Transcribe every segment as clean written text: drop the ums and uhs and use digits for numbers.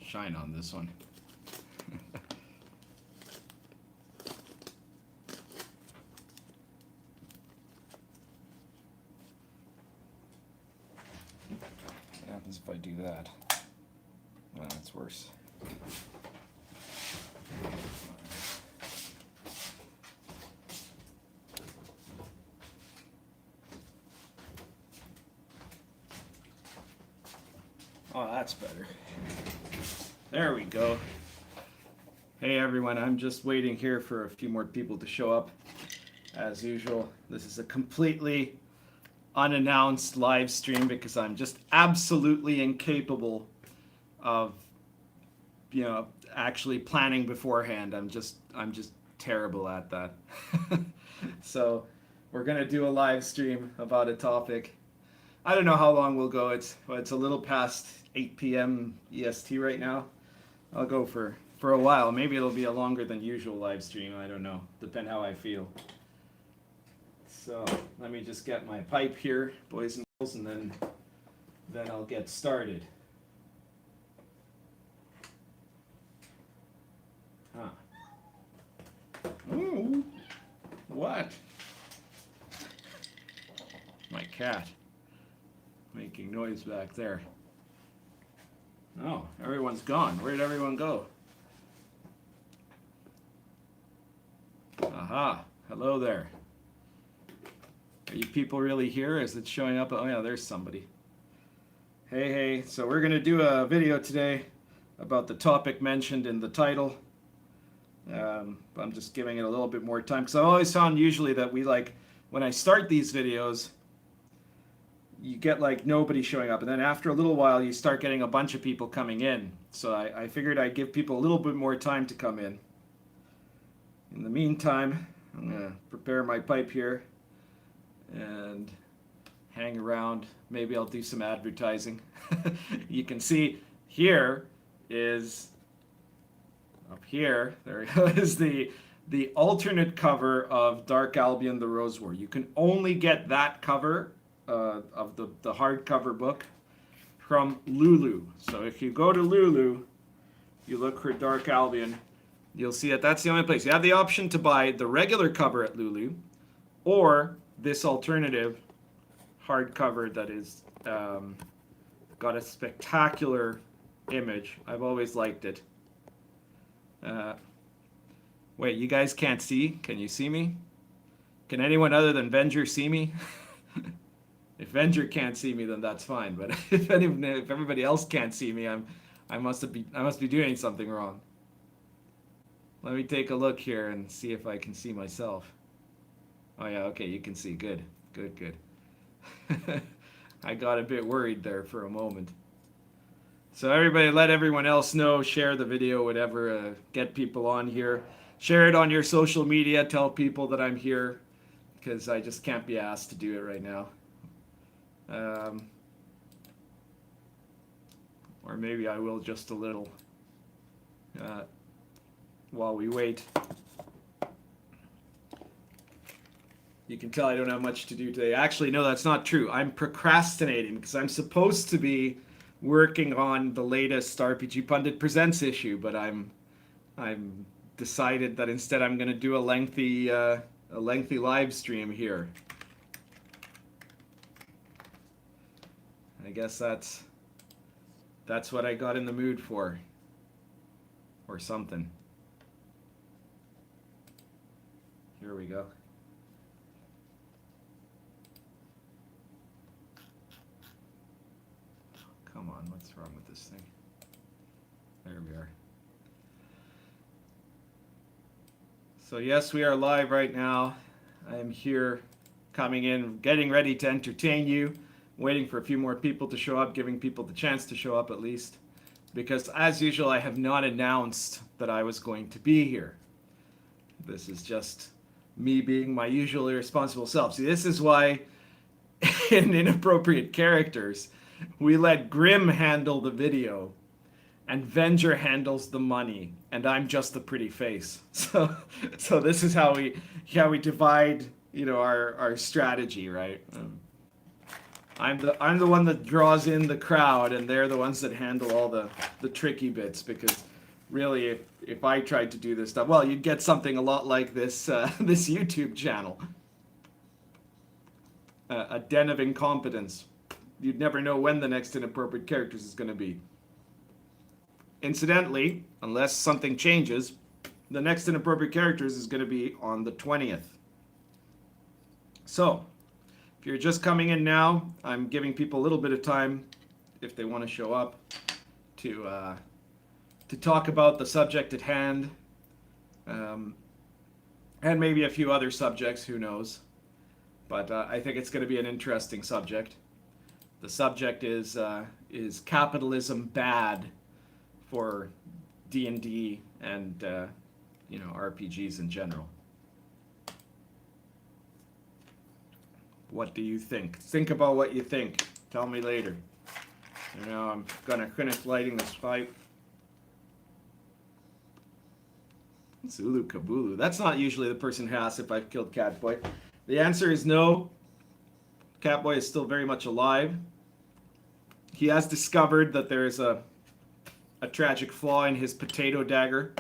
shine on this one. What happens if I do that? Oh, that's worse. Oh, that's better. There we go. Hey everyone, I'm just waiting here for a few more people to show up. As usual, this is a completely unannounced live stream because I'm just absolutely incapable of, actually planning beforehand. I'm just terrible at that. So we're gonna do a live stream about a topic. I don't know how long we'll go. It's a little past 8 p.m. EST right now. I'll go for a while. Maybe it'll be a longer than usual live stream. I don't know. Depend how I feel. So let me just get my pipe here, boys and girls, and then I'll get started. Huh. Ooh, what? My cat making noise back there. Oh, everyone's gone. Where did everyone go? Aha, hello there. Are you people really here? Is it showing up? Oh yeah, there's somebody. Hey, so we're gonna do a video today about the topic mentioned in the title. I'm just giving it a little bit more time because I've always found usually that when I start these videos, you get like nobody showing up, and then after a little while you start getting a bunch of people coming in. So I figured I'd give people a little bit more time to come in. In the meantime, I'm gonna prepare my pipe here and hang around. Maybe I'll do some advertising. You can see here is up here. There is the alternate cover of Dark Albion: The Rose War. You can only get that cover of the hardcover book from Lulu. So if you go to Lulu, you look for Dark Albion, you'll see it. That's the only place. You have the option to buy the regular cover at Lulu or this alternative hardcover that is got a spectacular image. I've always liked it. Wait, you guys can't see? Can you see me? Can anyone other than Venger see me? If Venger can't see me, then that's fine. But if everybody else can't see me, I must be doing something wrong. Let me take a look here and see if I can see myself. Oh yeah, okay, you can see. Good. I got a bit worried there for a moment. So everybody, let everyone else know. Share the video, whatever. Get people on here. Share it on your social media. Tell people that I'm here, because I just can't be asked to do it right now. Or maybe I will just a little while we wait. You can tell I don't have much to do today. Actually, no, that's not true. I'm procrastinating because I'm supposed to be working on the latest RPG Pundit Presents issue, but I'm decided that instead I'm going to do a lengthy live stream here. I guess that's what I got in the mood for, or something. Here we go. Come on, what's wrong with this thing? There we are. So yes, we are live right now. I am here, coming in, getting ready to entertain you. Waiting for a few more people to show up, giving people the chance to show up at least. Because as usual, I have not announced that I was going to be here. This is just me being my usual irresponsible self. See, this is why in Inappropriate Characters, we let Grim handle the video and Venger handles the money, and I'm just the pretty face. So this is how we divide, our strategy, right? I'm the one that draws in the crowd, and they're the ones that handle all the tricky bits. Because really, if I tried to do this stuff, well, you'd get something a lot like this this YouTube channel, a den of incompetence. You'd never know when the next inappropriate characters is going to be. Incidentally, unless something changes, the next inappropriate characters is going to be on the 20th. So, if you're just coming in now, I'm giving people a little bit of time, if they want to show up, to talk about the subject at hand, and maybe a few other subjects, who knows. But I think it's going to be an interesting subject. The subject is capitalism bad for D&D and RPGs in general. What do you think? Think about what you think. Tell me later. I'm gonna finish lighting this pipe. Zulu Kabulu. That's not usually the person who asks if I've killed Catboy. The answer is no. Catboy is still very much alive. He has discovered that there is a tragic flaw in his potato dagger.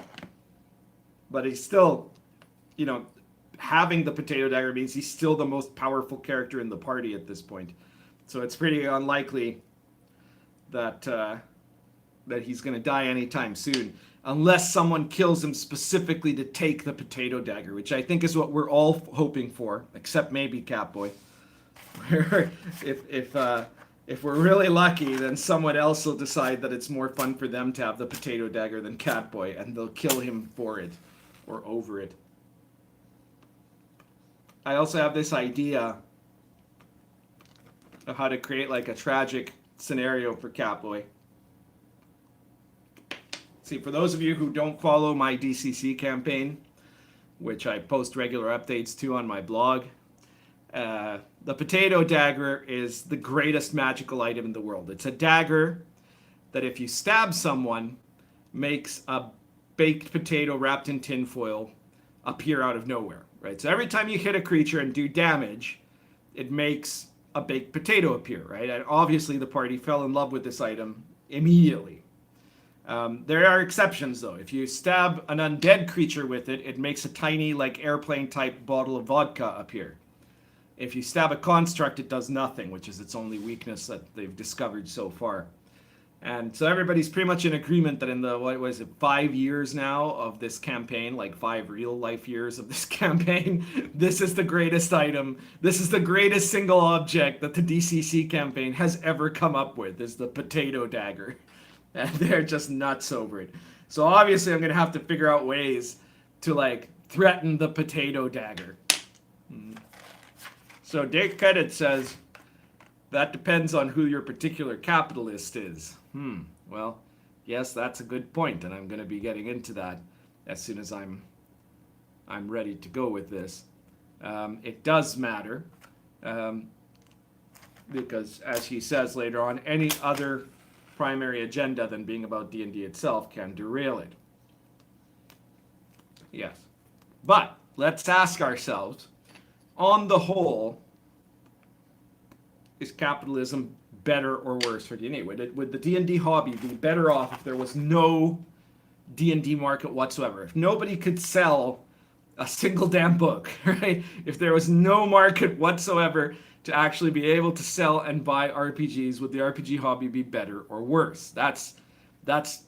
But he's still, having the potato dagger means he's still the most powerful character in the party at this point. So it's pretty unlikely that he's going to die anytime soon, unless someone kills him specifically to take the potato dagger, which I think is what we're all hoping for, except maybe Catboy. If we're really lucky, then someone else will decide that it's more fun for them to have the potato dagger than Catboy, and they'll kill him for it or over it. I also have this idea of how to create like a tragic scenario for Catboy. See, for those of you who don't follow my DCC campaign, which I post regular updates to on my blog, the potato dagger is the greatest magical item in the world. It's a dagger that if you stab someone, makes a baked potato wrapped in tinfoil appear out of nowhere, right? So every time you hit a creature and do damage, it makes a baked potato appear, right? And obviously the party fell in love with this item immediately. There are exceptions though. If you stab an undead creature with it, it makes a tiny, like airplane type bottle of vodka appear. If you stab a construct, it does nothing, which is its only weakness that they've discovered so far. And so everybody's pretty much in agreement that in the, 5 years now of this campaign, like 5 real life years of this campaign, this is the greatest item. This is the greatest single object that the DCC campaign has ever come up with, is the potato dagger. And they're just nuts over it. So obviously I'm going to have to figure out ways to like threaten the potato dagger. So Dick Pettit says, that depends on who your particular capitalist is. Well, yes, that's a good point, and I'm going to be getting into that as soon as I'm ready to go with this. It does matter, because as he says later on, any other primary agenda than being about D&D itself can derail it. Yes. But let's ask ourselves, on the whole, is capitalism better or worse for D&D? Would the D&D hobby be better off if there was no D&D market whatsoever? If nobody could sell a single damn book, right? If there was no market whatsoever to actually be able to sell and buy RPGs, would the RPG hobby be better or worse? That's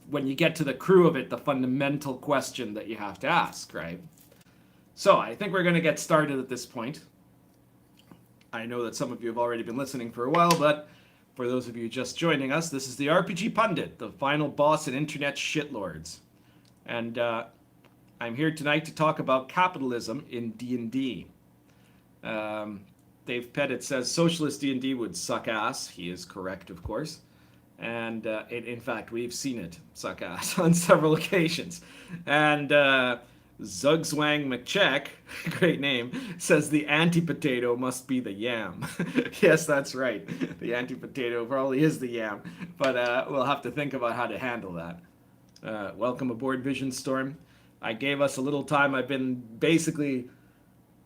when you get to the crew of it, the fundamental question that you have to ask, right? So I think we're going to get started at this point. I know that some of you have already been listening for a while, but for those of you just joining us, this is the RPG Pundit, the final boss in internet shitlords. And I'm here tonight to talk about capitalism in D&D. Dave Pettit says socialist D&D would suck ass. He is correct, of course. And in fact, we've seen it suck ass on several occasions. And Zugzwang McCheck, great name, says the anti-potato must be the yam. Yes, that's right. The anti-potato probably is the yam. But we'll have to think about how to handle that. Welcome aboard, Vision Storm. I gave us a little time. I've been basically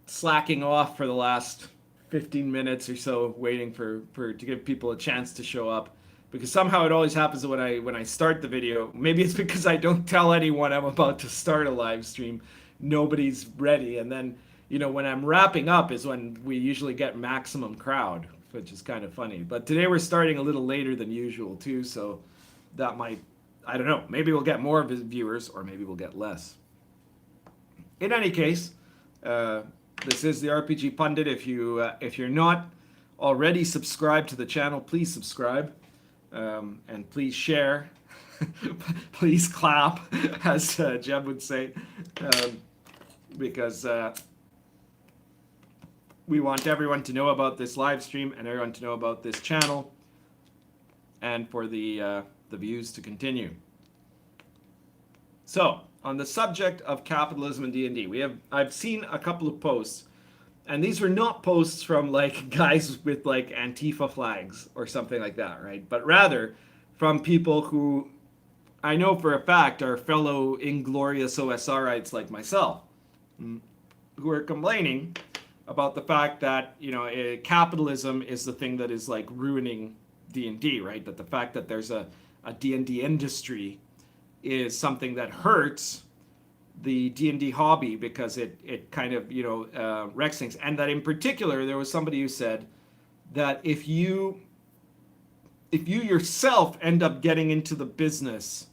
slacking off for the last 15 minutes or so waiting for to give people a chance to show up, because somehow it always happens when I start the video. Maybe it's because I don't tell anyone I'm about to start a live stream. Nobody's ready, and then when I'm wrapping up is when we usually get maximum crowd, which is kind of funny. But today we're starting a little later than usual too, so that might, I don't know, maybe we'll get more viewers or maybe we'll get less. In any case, this is the RPG Pundit. If you're not already subscribed to the channel, please subscribe, and please share. Please clap, as Jeb would say, because we want everyone to know about this live stream and everyone to know about this channel, and for the views to continue. So, on the subject of capitalism and D&D, I've seen a couple of posts, and these were not posts from like guys with like Antifa flags or something like that, right? But rather from people who I know for a fact are fellow inglorious OSRites like myself, who are complaining about the fact that capitalism is the thing that is like ruining D&D, right? That the fact that there's a D&D industry is something that hurts the D&D hobby, because it kind of wrecks things. And that in particular, there was somebody who said that if you yourself end up getting into the business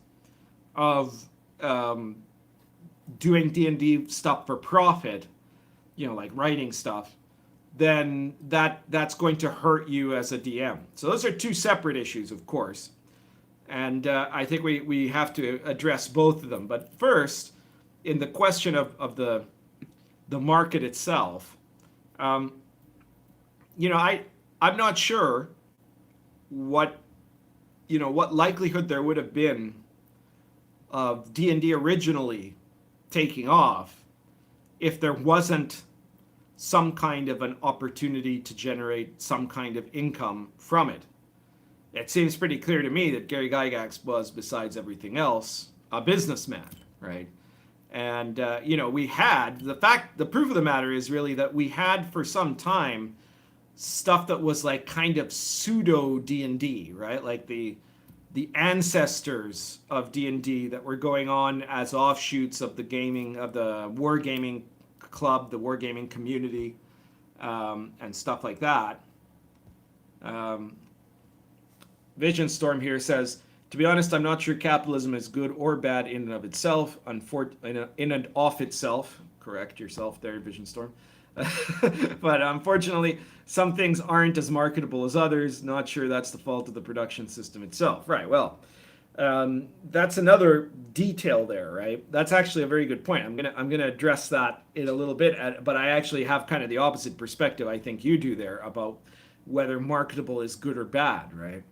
of doing D&D stuff for profit, like writing stuff, then that's going to hurt you as a DM. So those are two separate issues, of course. And I think we have to address both of them. But first, in the question of the market itself, I'm not sure what likelihood there would have been of D&D originally taking off if there wasn't some kind of an opportunity to generate some kind of income from it. It seems pretty clear to me that Gary Gygax was, besides everything else, a businessman, right? And we had the proof of the matter is really that we had for some time stuff that was like kind of pseudo D&D, right? Like the ancestors of D&D that were going on as offshoots of the wargaming club, the wargaming community, and stuff like that. Vision Storm here says, to be honest, I'm not sure capitalism is good or bad in and of itself. In and of itself. Correct yourself there, Vision Storm. But unfortunately, some things aren't as marketable as others. Not sure that's the fault of the production system itself. Right, well, that's another detail there, right? That's actually a very good point. I'm gonna address that in a little bit, but I actually have kind of the opposite perspective I think you do there about whether marketable is good or bad, right?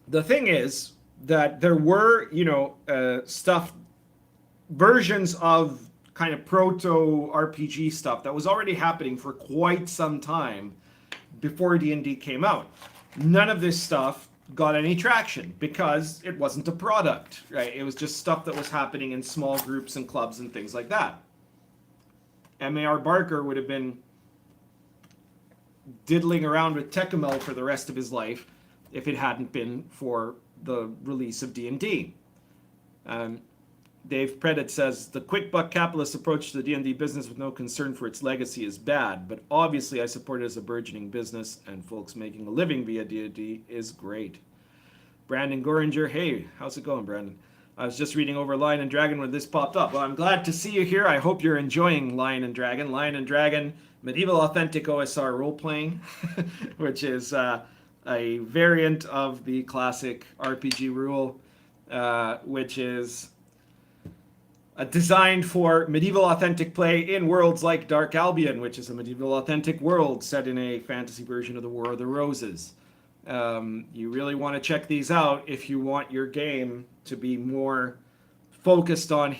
The thing is that there were, versions of kind of proto RPG stuff that was already happening for quite some time before D&D came out. None of this stuff got any traction because it wasn't a product, right? It was just stuff that was happening in small groups and clubs and things like that. M.A.R. Barker would have been diddling around with Tecumseh for the rest of his life if it hadn't been for the release of D&D. Dave Predit says, the quick buck capitalist approach to the D&D business with no concern for its legacy is bad, but obviously I support it as a burgeoning business, and folks making a living via D&D is great. Brandon Goringer, hey, how's it going, Brandon? I was just reading over Lion and Dragon when this popped up. Well, I'm glad to see you here. I hope you're enjoying Lion and Dragon. Lion and Dragon, medieval authentic OSR role-playing, which is a variant of the classic RPG rule, which is designed for medieval authentic play in worlds like Dark Albion, which is a medieval authentic world set in a fantasy version of the War of the Roses. You really want to check these out if you want your game to be more focused on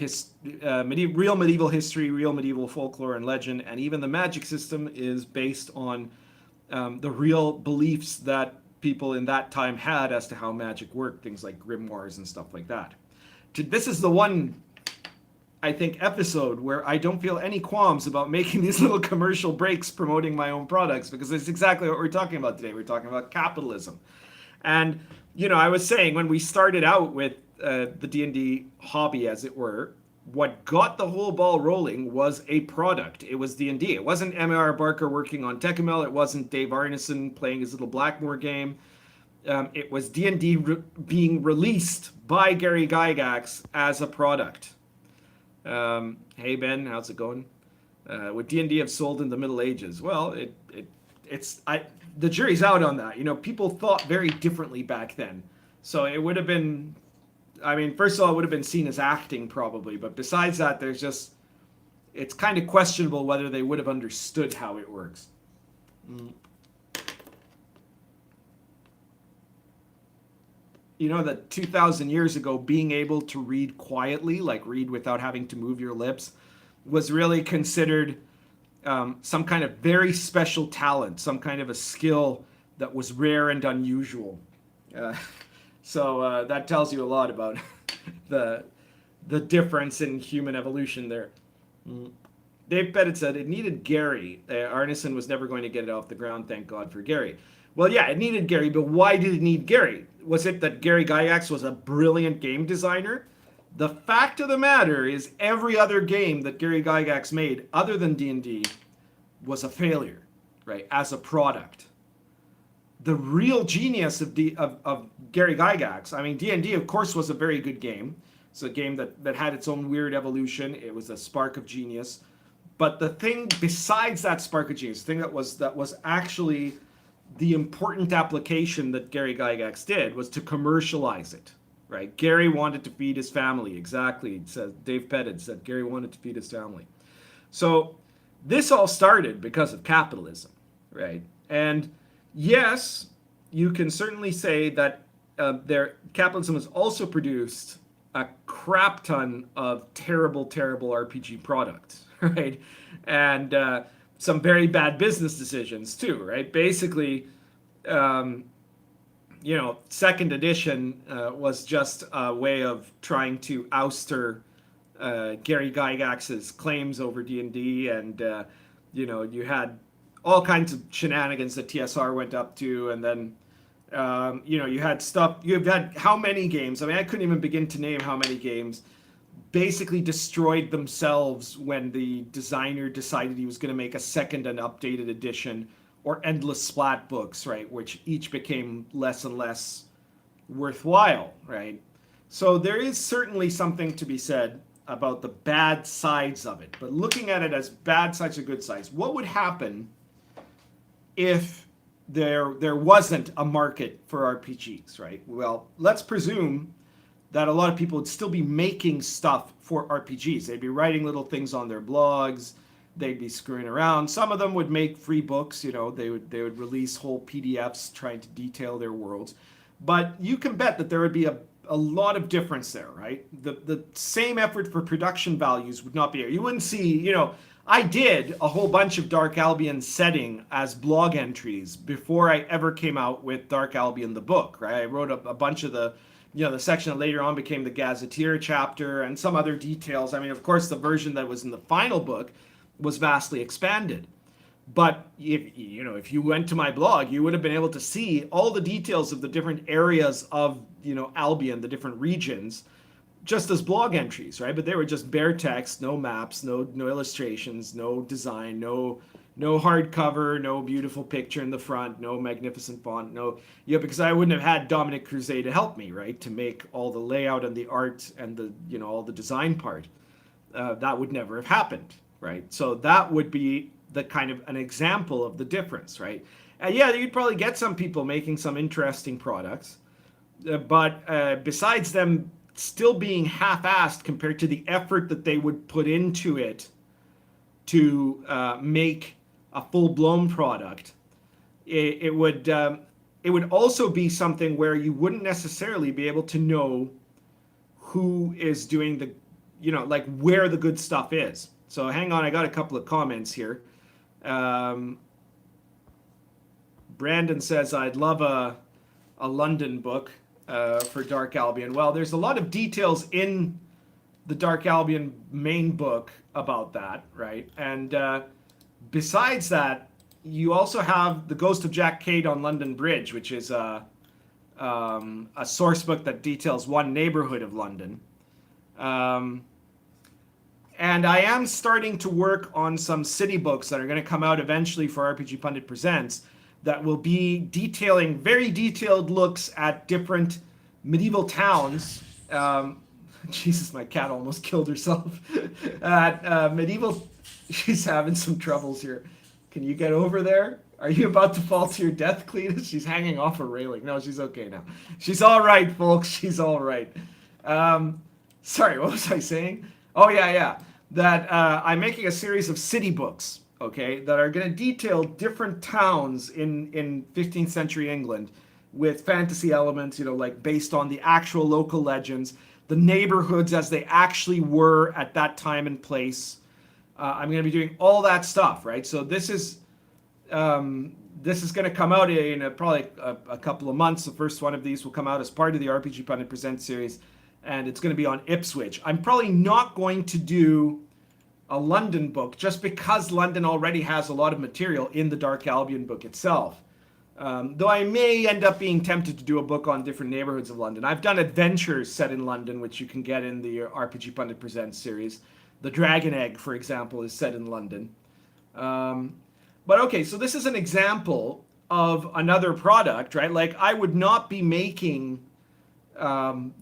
real medieval history, real medieval folklore and legend, and even the magic system is based on the real beliefs that people in that time had as to how magic worked, things like grimoires and stuff like that. This is the one I think, episode where I don't feel any qualms about making these little commercial breaks promoting my own products, because it's exactly what we're talking about today. We're talking about capitalism. And, I was saying when we started out with the D&D hobby, as it were, what got the whole ball rolling was a product. It was D&D. It wasn't M.R. Barker working on Tekkamil. It wasn't Dave Arneson playing his little Blackmore game. It was D&D being released by Gary Gygax as a product. Hey Ben, how's it going? Would D&D have sold in the Middle Ages? Well, the jury's out on that. People thought very differently back then. So it would have been, first of all, it would have been seen as acting probably. But besides that, it's kind of questionable whether they would have understood how it works. That 2,000 years ago, being able to read quietly, like read without having to move your lips, was really considered some kind of very special talent, some kind of a skill that was rare and unusual. So that tells you a lot about the difference in human evolution there. Dave Pettit said it needed Gary. Arneson was never going to get it off the ground, thank God for Gary. Well, yeah, it needed Gary, but why did it need Gary? Was it that Gary Gygax was a brilliant game designer? The fact of the matter is every other game that Gary Gygax made, other than D&D, was a failure, right, as a product. The real genius of Gary Gygax, D&D, of course, was a very good game. It's a game that had its own weird evolution. It was a spark of genius. But the thing besides that spark of genius, the thing that was actually the important application that Gary Gygax did was to commercialize it, right? Gary wanted to feed his family, exactly. Dave Pettit said Gary wanted to feed his family. So this all started because of capitalism, right? And yes, you can certainly say that capitalism has also produced a crap ton of terrible, terrible RPG products, right? And some very bad business decisions too, right? Basically, second edition was just a way of trying to ouster Gary Gygax's claims over D&D, and you had all kinds of shenanigans that TSR went up to, and then you had stuff. You've had how many games? I couldn't even begin to name how many games basically destroyed themselves when the designer decided he was going to make a second and updated edition, or endless splat books, right, which each became less and less worthwhile, right? So there is certainly something to be said about the bad sides of it, but looking at it as bad sides or good sides, what would happen if there wasn't a market for RPGs, right? Well, let's presume that a lot of people would still be making stuff for RPGs. They'd be writing little things on their blogs. They'd be screwing around. Some of them would make free books. They would release whole PDFs trying to detail their worlds. But you can bet that there would be a lot of difference there, right? The same effort for production values would not be there. You wouldn't see, I did a whole bunch of Dark Albion setting as blog entries before I ever came out with Dark Albion the book, right? I wrote a bunch of the section that later on became the Gazetteer chapter and some other details. Of course, the version that was in the final book was vastly expanded. But if you went to my blog, you would have been able to see all the details of the different areas of, Albion, the different regions, just as blog entries, right? But they were just bare text, no maps, no illustrations, no design, no hardcover, no beautiful picture in the front, no magnificent font, because I wouldn't have had Dominic Cruzet to help me, right, to make all the layout and the art and the all the design part. That would never have happened, right? So that would be the kind of an example of the difference, right? And yeah, you'd probably get some people making some interesting products, but besides them still being half-assed compared to the effort that they would put into it to make a full-blown product, it would also be something where you wouldn't necessarily be able to know who is doing the, like where the good stuff is. So hang on, I got a couple of comments here. Brandon says, I'd love a London book for Dark Albion. Well, there's a lot of details in the Dark Albion main book about that, right? And besides that, you also have The Ghost of Jack Cade on London Bridge, which is a source book that details one neighborhood of London. And I am starting to work on some city books that are going to come out eventually for RPG Pundit Presents that will be detailing very detailed looks at different medieval towns. Jesus, my cat almost killed herself. Medieval, she's having some troubles here. Can you get over there? Are you about to fall to your death, Cletus? She's hanging off a railing. No, she's okay now. She's all right, folks. She's all right. Sorry, what was I saying? Oh, yeah. That I'm making a series of city books, okay, that are going to detail different towns in 15th century England with fantasy elements, like based on the actual local legends, the neighborhoods as they actually were at that time and place. I'm going to be doing all that stuff, right? So this is going to come out in probably a couple of months. The first one of these will come out as part of the RPG Pundit Presents series, and it's going to be on Ipswich. I'm probably not going to do a London book just because London already has a lot of material in the Dark Albion book itself. Though I may end up being tempted to do a book on different neighborhoods of London. I've done adventures set in London, which you can get in the RPG Pundit Presents series. The Dragon Egg, for example, is set in London. But okay, so this is an example of another product, right? Like, I would not be making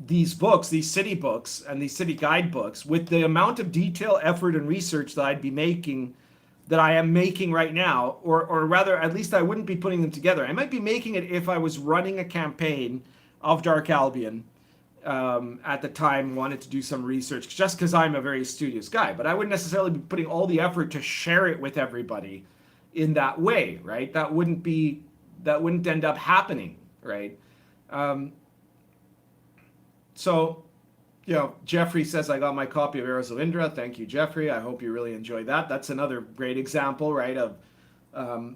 these books, these city books and these city guidebooks with the amount of detail, effort, and research that I'd be making, that I am making right now, or rather, at least I wouldn't be putting them together. I might be making it if I was running a campaign of Dark Albion at the time, wanted to do some research, just because I'm a very studious guy. But I wouldn't necessarily be putting all the effort to share it with everybody in that way, right? That wouldn't end up happening, right? So, Jeffrey says, I got my copy of Arrows of Indra. Thank you, Jeffrey. I hope you really enjoyed that. That's another great example, right, of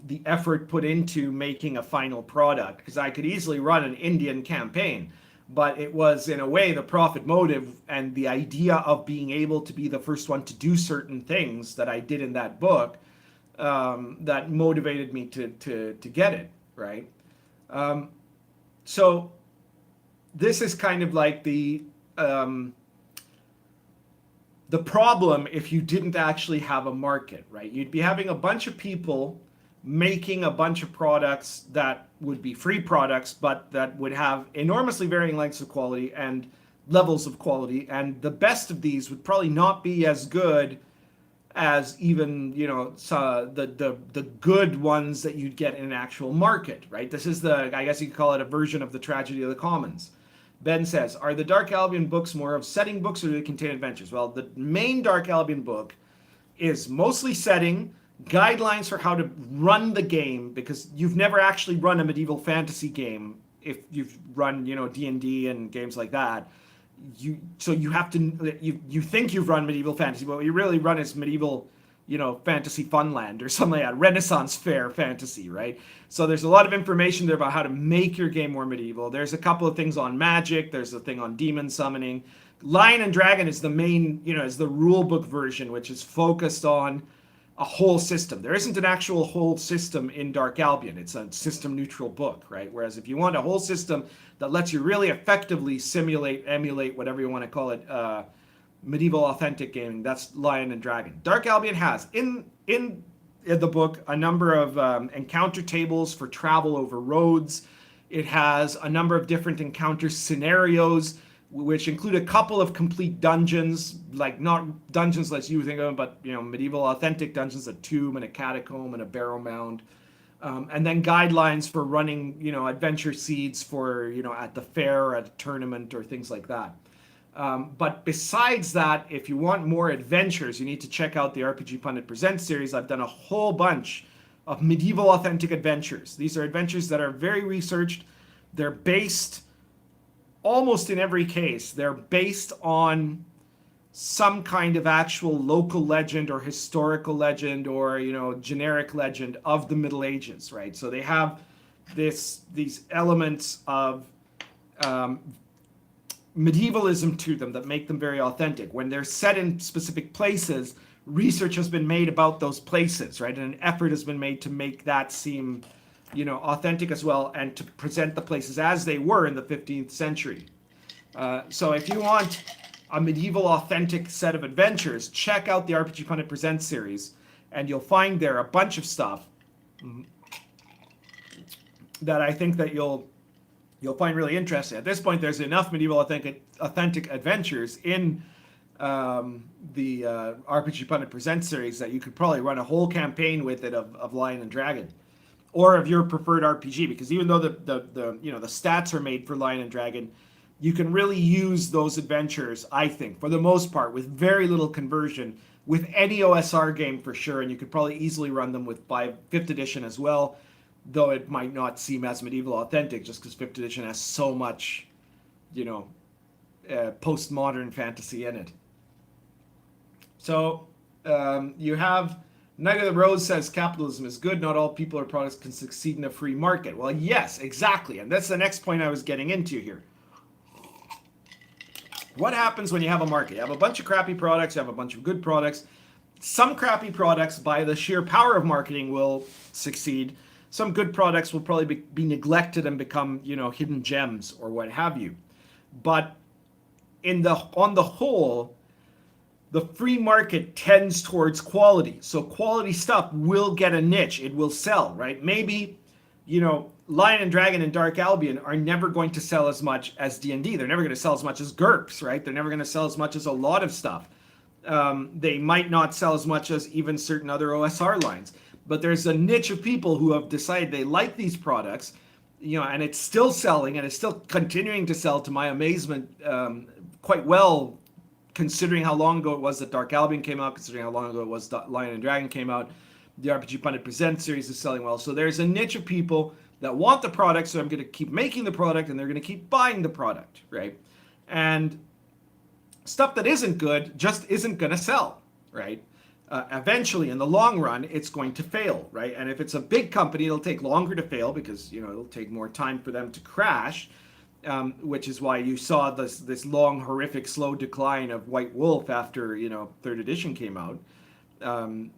the effort put into making a final product. Because I could easily run an Indian campaign, but it was, in a way, the profit motive and the idea of being able to be the first one to do certain things that I did in that book that motivated me to get it, right? So this is kind of like the problem if you didn't actually have a market, right? You'd be having a bunch of people making a bunch of products that would be free products, but that would have enormously varying lengths of quality and levels of quality. And the best of these would probably not be as good as even, the good ones that you'd get in an actual market, right? This is I guess you could call it a version of the Tragedy of the Commons. Ben says, are the Dark Albion books more of setting books or do they contain adventures? Well, the main Dark Albion book is mostly setting, guidelines for how to run the game, because you've never actually run a medieval fantasy game if you've run, D&D and games like that. You have to, you think you've run medieval fantasy, but what you really run is medieval, fantasy funland or something like that, Renaissance fair fantasy, right? So there's a lot of information there about how to make your game more medieval. There's a couple of things on magic. There's a thing on demon summoning. Lion and Dragon is the main, is the rule book version, which is focused on a whole system. There isn't an actual whole system in Dark Albion. It's a system neutral book, right? Whereas if you want a whole system that lets you really effectively simulate, emulate, whatever you want to call it, medieval authentic gaming, that's Lion and Dragon. Dark Albion has in the book a number of encounter tables for travel over roads. It has a number of different encounter scenarios, which include a couple of complete dungeons, like not dungeons like you think of, but medieval authentic dungeons, a tomb and a catacomb and a barrow mound. And then guidelines for running, adventure seeds for, at the fair or at a tournament or things like that. But besides that, if you want more adventures, you need to check out the RPG Pundit Presents series. I've done a whole bunch of medieval authentic adventures. These are adventures that are very researched. They're based, almost in every case, they're based on some kind of actual local legend or historical legend or, generic legend of the Middle Ages, right? So they have these elements of medievalism to them that make them very authentic. When they're set in specific places, research has been made about those places, right? And an effort has been made to make that seem, authentic as well, and to present the places as they were in the 15th century. So if you want a medieval authentic set of adventures, check out the RPG Pundit Presents series, and you'll find there a bunch of stuff that I think that you'll find really interesting. At this point, there's enough medieval authentic adventures in the RPG Pundit Presents series that you could probably run a whole campaign with it of Lion and Dragon, or of your preferred RPG. Because even though the stats are made for Lion and Dragon, you can really use those adventures, I think, for the most part, with very little conversion, with any OSR game for sure, and you could probably easily run them with 5th edition as well, though it might not seem as medieval authentic just because 5th edition has so much, postmodern fantasy in it. So you have Knight of the Rose says capitalism is good. Not all people or products can succeed in a free market. Well, yes, exactly. And that's the next point I was getting into here. What happens when you have a market? You have a bunch of crappy products, you have a bunch of good products. Some crappy products, by the sheer power of marketing, will succeed. Some good products will probably be neglected and become, hidden gems or what have you. But on the whole, the free market tends towards quality. So quality stuff will get a niche. It will sell, right? Maybe, Lion and Dragon and Dark Albion are never going to sell as much as D&D. They're never going to sell as much as GURPS, right? They're never going to sell as much as a lot of stuff. They might not sell as much as even certain other OSR lines. But there's a niche of people who have decided they like these products, and it's still selling, and it's still continuing to sell, to my amazement, quite well, considering how long ago it was that Dark Albion came out, considering how long ago it was that Lion and Dragon came out. The RPG Pundit Presents series is selling well. So there's a niche of people that want the product, so I'm going to keep making the product, and they're going to keep buying the product, right? And stuff that isn't good just isn't going to sell, right? Eventually, in the long run, it's going to fail, right? And if it's a big company, it'll take longer to fail because, it'll take more time for them to crash, which is why you saw this long, horrific, slow decline of White Wolf after, 3rd edition came out.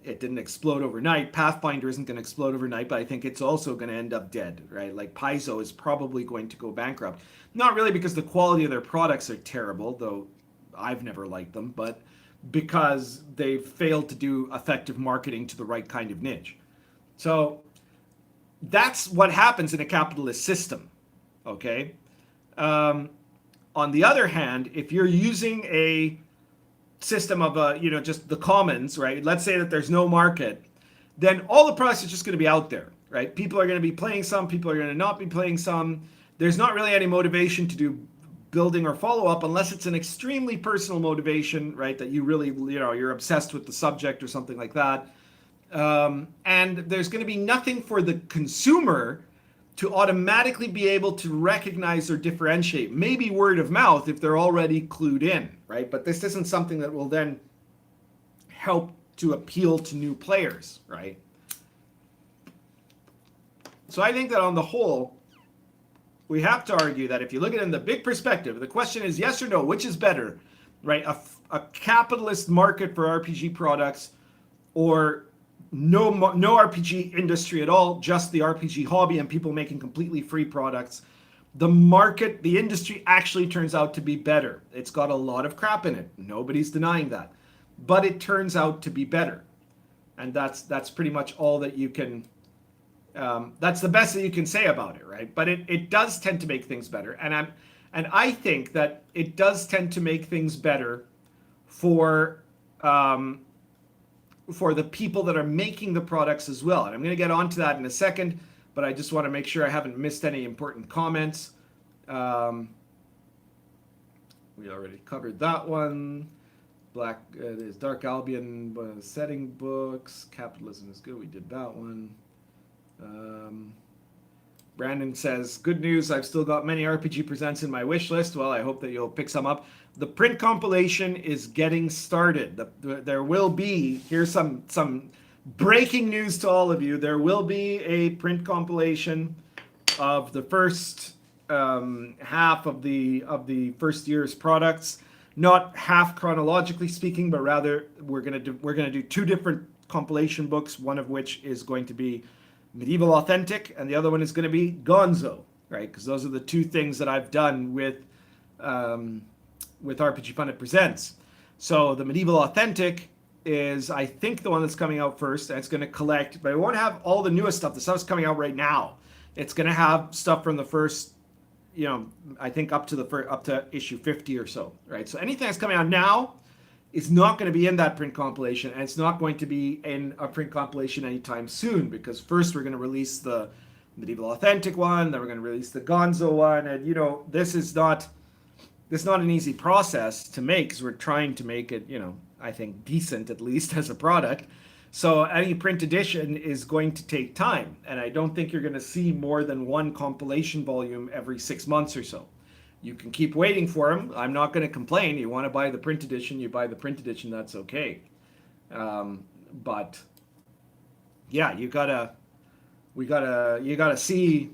It didn't explode overnight. Pathfinder isn't going to explode overnight, but I think it's also going to end up dead, right? Like Paizo is probably going to go bankrupt. Not really because the quality of their products are terrible, though I've never liked them, but because they've failed to do effective marketing to the right kind of niche. So that's what happens in a capitalist system, okay? On the other hand, if you're using a system of just the commons, right? Let's say that there's no market, then all the products are just going to be out there, right? People are going to be playing some, people are going to not be playing some. There's not really any motivation to do building or follow-up unless it's an extremely personal motivation, right? That you really, you're obsessed with the subject or something like that. And there's going to be nothing for the consumer to automatically be able to recognize or differentiate. Maybe word of mouth if they're already clued in, right? But this isn't something that will then help to appeal to new players, right? So I think that on the whole, we have to argue that if you look at it in the big perspective, the question is yes or no, which is better, right? A capitalist market for RPG products, or no RPG industry at all, just the RPG hobby and people making completely free products. The market, the industry actually turns out to be better. It's got a lot of crap in it. Nobody's denying that. But it turns out to be better. And that's pretty much all that you can, that's the best that you can say about it, right? But it does tend to make things better. And I think that it does tend to make things better for the people that are making the products as well. And I'm going to get onto that in a second, but I just want to make sure I haven't missed any important comments. We already covered that one. There's Dark Albion setting books. Capitalism is good. We did that one. Brandon says, good news, I've still got many RPG Presents in my wish list. Well, I hope that you'll pick some up. The print compilation is getting started. There will be, here's some breaking news to all of you. There will be a print compilation of the first half of the first year's products. Not half chronologically speaking, but rather we're gonna do two different compilation books. One of which is going to be Medieval Authentic, and the other one is going to be Gonzo, right? Because those are the two things that I've done with RPG Pundit Presents. So the Medieval Authentic is, I think, the one that's coming out first, and it's going to collect, but it won't have all the newest stuff. The stuff's coming out right now. It's going to have stuff from the first, I think up to issue 50 or so, right? So anything that's coming out now is not going to be in that print compilation, and it's not going to be in a print compilation anytime soon, because first we're going to release the Medieval Authentic one, then we're going to release the Gonzo one, and this is not an easy process to make, because we're trying to make it, I think decent at least as a product. So any print edition is going to take time, and I don't think you're going to see more than one compilation volume every 6 months or so. You can keep waiting for them. I'm not going to complain. You want to buy the print edition, you buy the print edition. That's okay. But yeah, you gotta see.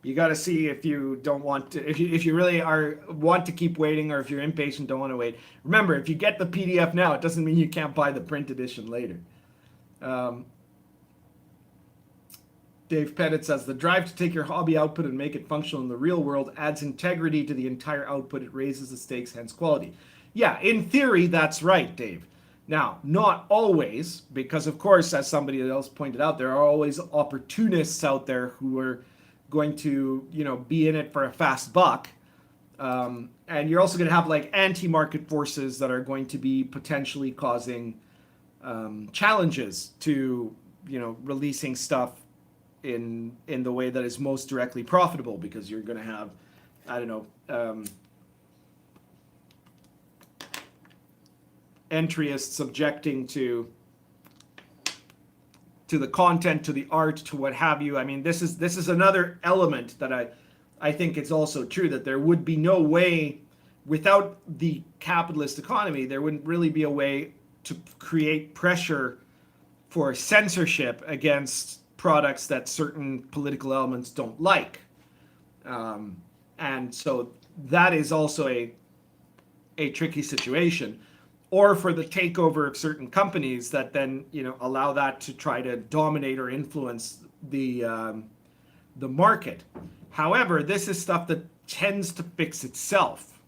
You got to see if you don't want to, if you really want to keep waiting, or if you're impatient, don't want to wait. Remember, if you get the PDF now, it doesn't mean you can't buy the print edition later. Dave Pettit says, the drive to take your hobby output and make it functional in the real world adds integrity to the entire output. It raises the stakes, hence quality. Yeah, in theory, that's right, Dave. Now, not always, because of course, as somebody else pointed out, there are always opportunists out there who are going to, be in it for a fast buck. And you're also going to have like anti-market forces that are going to be potentially causing challenges to, releasing stuff in the way that is most directly profitable, because you're going to have, entryists objecting to the content, to the art, to what have you. I mean, this is another element that I think it's also true, that there would be no way, without the capitalist economy, there wouldn't really be a way to create pressure for censorship against products that certain political elements don't like. And so that is also a tricky situation. Or for the takeover of certain companies that then, allow that to try to dominate or influence the market. However, this is stuff that tends to fix itself.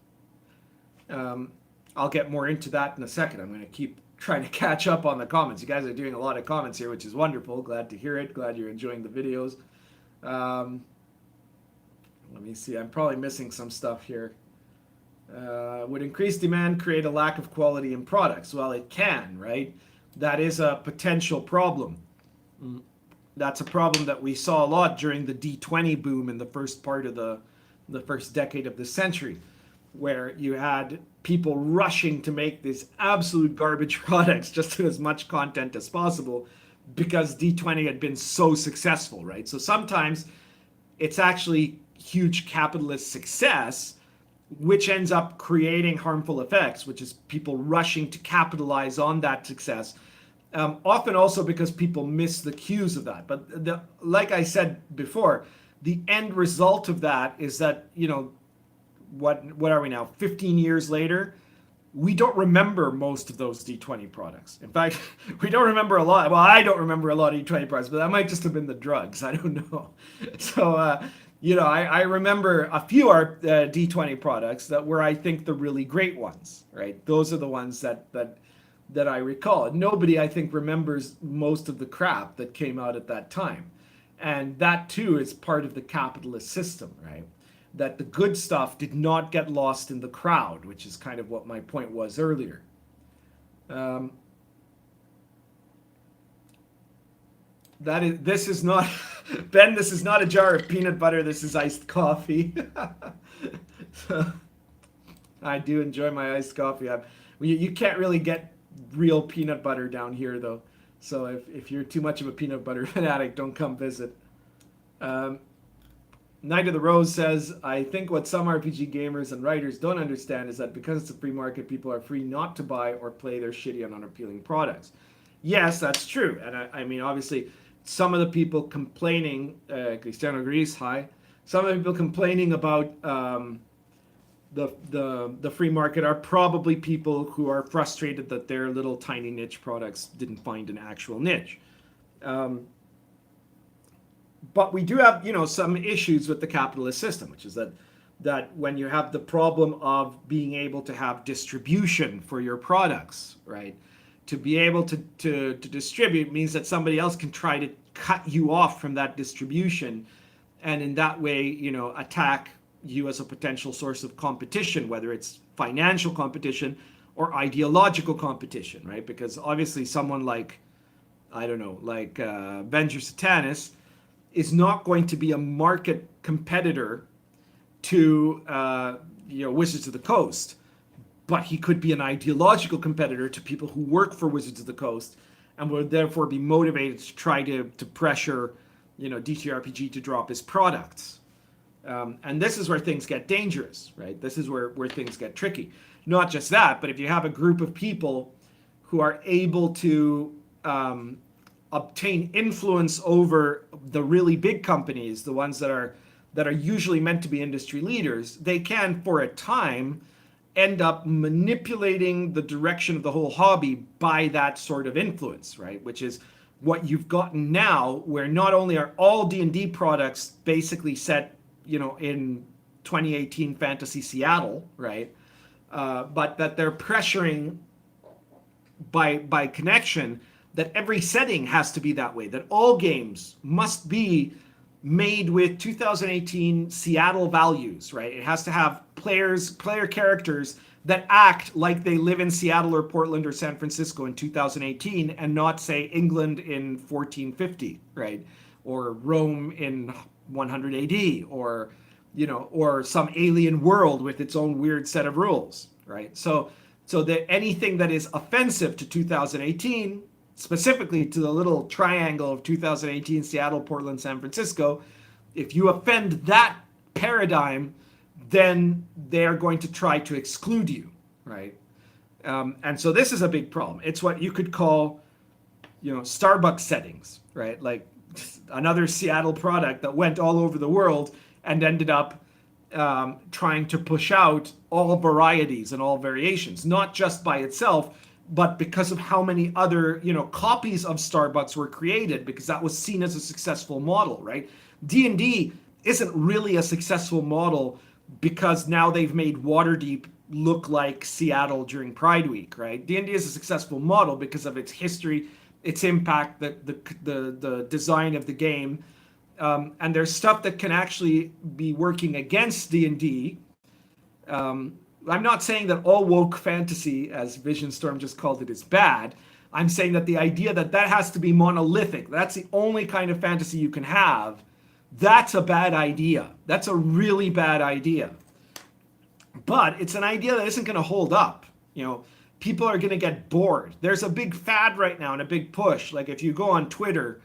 I'll get more into that in a second. I'm going to keep trying to catch up on the comments. You guys are doing a lot of comments here, which is wonderful. Glad to hear it. Glad you're enjoying the videos. Let me see. I'm probably missing some stuff here. Would increased demand create a lack of quality in products? Well, it can, right? That is a potential problem. That's a problem that we saw a lot during the D20 boom in the first part of the first decade of the century, where you had people rushing to make these absolute garbage products just to as much content as possible, because D20 had been so successful, right? So sometimes it's actually huge capitalist success which ends up creating harmful effects, which is people rushing to capitalize on that success. Often also because people miss the cues of that. But like I said before, the end result of that is that, what are we now, 15 years later, we don't remember most of those D20 products. In fact, we don't remember a lot. Well, I don't remember a lot of D20 products, but that might just have been the drugs. I don't know. So, I remember a few D20 products that were, I think, the really great ones, right? Those are the ones that I recall. Nobody, I think, remembers most of the crap that came out at that time. And that, too, is part of the capitalist system, right? That the good stuff did not get lost in the crowd, which is kind of what my point was earlier. This is not, Ben, this is not a jar of peanut butter, this is iced coffee. I do enjoy my iced coffee. You can't really get real peanut butter down here, though. So if you're too much of a peanut butter fanatic, don't come visit. Night of the Rose says, I think what some RPG gamers and writers don't understand is that because it's a free market, people are free not to buy or play their shitty and unappealing products. Yes, that's true. And I mean, obviously, some of the people complaining, Cristiano Grease, hi, some of the people complaining about the free market are probably people who are frustrated that their little tiny niche products didn't find an actual niche. But we do have, some issues with the capitalist system, which is that when you have the problem of being able to have distribution for your products, right? To be able to distribute means that somebody else can try to cut you off from that distribution, and in that way, attack you as a potential source of competition, whether it's financial competition or ideological competition, right? Because obviously someone like, I don't know, like Venger Satanis is not going to be a market competitor to Wizards of the Coast, but he could be an ideological competitor to people who work for Wizards of the Coast and would therefore be motivated to try to pressure DTRPG to drop his products. And this is where things get dangerous, right? This is where things get tricky. Not just that, but if you have a group of people who are able to obtain influence over the really big companies, the ones that are usually meant to be industry leaders, they can, for a time, end up manipulating the direction of the whole hobby by that sort of influence, right? Which is what you've gotten now, where not only are all D&D products basically set, in 2018 Fantasy Seattle, right? But that they're pressuring by connection that every setting has to be that way, that all games must be made with 2018 Seattle values, right? It has to have player characters that act like they live in Seattle or Portland or San Francisco in 2018 and not, say, England in 1450, right? Or Rome in 100 AD, or some alien world with its own weird set of rules, right? So that anything that is offensive to 2018, specifically to the little triangle of 2018 Seattle, Portland, San Francisco, if you offend that paradigm, then they're going to try to exclude you, right? And so this is a big problem. It's what you could call, Starbucks settings, right? Like another Seattle product that went all over the world and ended up trying to push out all varieties and all variations, not just by itself, but because of how many other, copies of Starbucks were created, because that was seen as a successful model, right? D&D isn't really a successful model because now they've made Waterdeep look like Seattle during Pride Week, right? D&D is a successful model because of its history, its impact, the design of the game, and there's stuff that can actually be working against D&D. I'm not saying that all woke fantasy, as Vision Storm just called it, is bad. I'm saying that the idea that has to be monolithic, that's the only kind of fantasy you can have, that's a bad idea. That's a really bad idea. But it's an idea that isn't going to hold up. People are going to get bored. There's a big fad right now and a big push. Like if you go on Twitter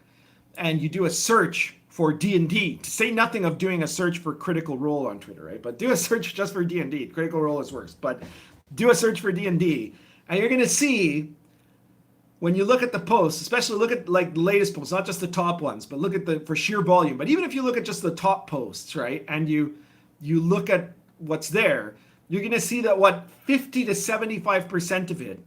and you do a search for D&D, to say nothing of doing a search for Critical Role on Twitter, right? But do a search just for D&D. Critical Role is worse. But do a search for D&D, and you're going to see, when you look at the posts, especially look at like the latest posts, not just the top ones, but look at for sheer volume. But even if you look at just the top posts, right, and you look at what's there, you're going to see that 50 to 75% of it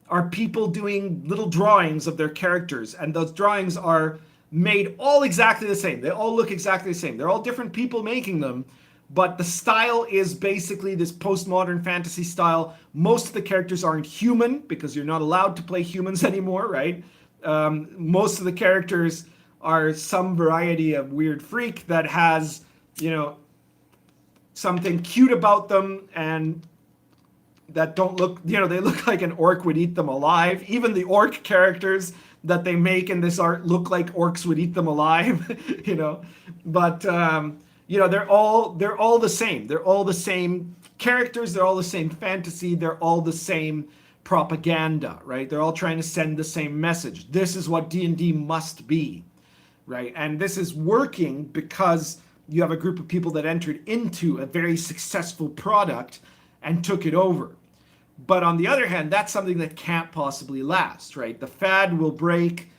are people doing little drawings of their characters, and those drawings are made all exactly the same. They all look exactly the same. They're all different people making them, but the style is basically this postmodern fantasy style. Most of the characters aren't human because you're not allowed to play humans anymore, right? Most of the characters are some variety of weird freak that has, something cute about them and that don't look, they look like an orc would eat them alive. Even the orc characters that they make in this art look like orcs would eat them alive, But they're all the same. They're all the same characters. They're all the same fantasy. They're all the same propaganda, right? They're all trying to send the same message. This is what D&D must be, right? And this is working because you have a group of people that entered into a very successful product and took it over. But on the other hand, that's something that can't possibly last, right? The fad will break,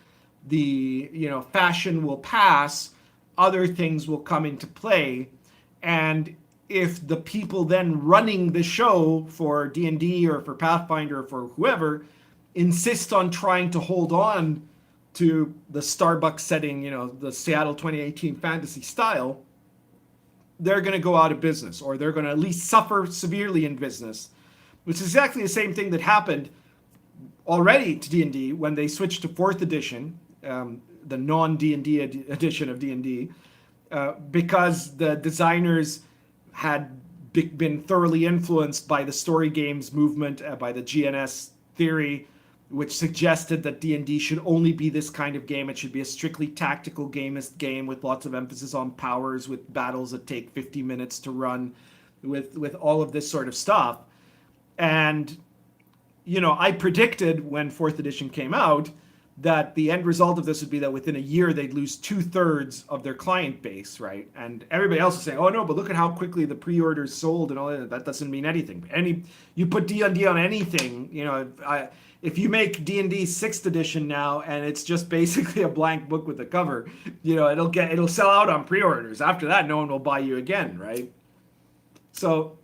the fashion will pass, other things will come into play, And if the people then running the show for D&D or for Pathfinder or for whoever insist on trying to hold on to the Starbucks setting, the Seattle 2018 fantasy style, they're going to go out of business, or they're going to at least suffer severely in business, which is exactly the same thing that happened already to D&D when they switched to 4th edition, the non-D&D edition of D&D, because the designers had been thoroughly influenced by the story games movement, by the GNS theory, which suggested that D&D should only be this kind of game. It should be a strictly tactical game with lots of emphasis on powers, with battles that take 50 minutes to run, with all of this sort of stuff. And, I predicted when 4th edition came out that the end result of this would be that within a year they'd lose 2/3 of their client base, right? And everybody else is saying, oh no, but look at how quickly the pre-orders sold and all that. That doesn't mean anything. You put D&D on anything, if you make D&D 6th edition now and it's just basically a blank book with a cover, it'll sell out on pre-orders. After that, no one will buy you again, right? So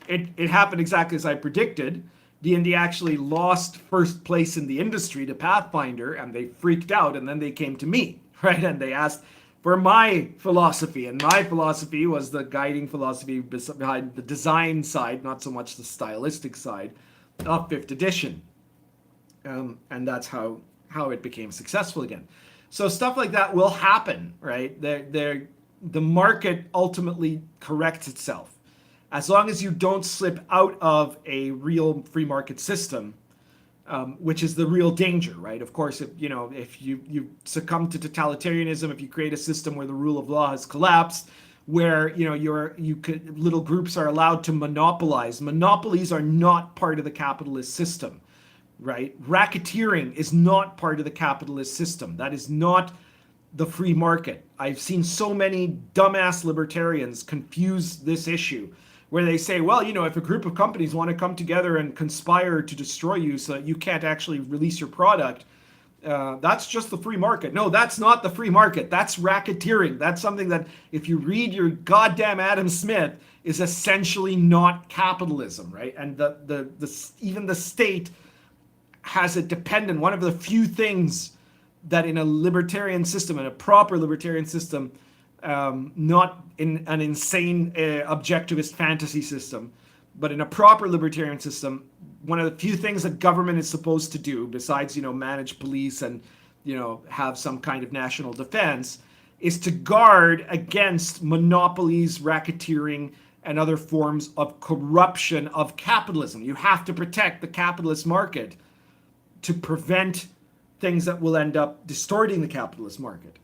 it happened exactly as I predicted. D&D actually lost first place in the industry to Pathfinder, and they freaked out, and then they came to me, right? And they asked for my philosophy, and my philosophy was the guiding philosophy behind the design side, not so much the stylistic side of 5th edition. And that's how it became successful again. So stuff like that will happen, right? The market ultimately corrects itself. As long as you don't slip out of a real free market system, which is the real danger, right? Of course, if you succumb to totalitarianism, if you create a system where the rule of law has collapsed, where little groups are allowed to monopolize. Monopolies are not part of the capitalist system, right? Racketeering is not part of the capitalist system. That is not the free market. I've seen so many dumbass libertarians confuse this issue, where they say, well, if a group of companies want to come together and conspire to destroy you so that you can't actually release your product, that's just the free market. No, that's not the free market. That's racketeering. That's something that, if you read your goddamn Adam Smith, is essentially not capitalism, right? And even the state has a dependent, one of the few things that in a libertarian system, in a proper libertarian system, not in an insane objectivist fantasy system, but in a proper libertarian system, one of the few things that government is supposed to do, besides manage police and have some kind of national defense, is to guard against monopolies, racketeering, and other forms of corruption of capitalism. You have to protect the capitalist market to prevent things that will end up distorting the capitalist market.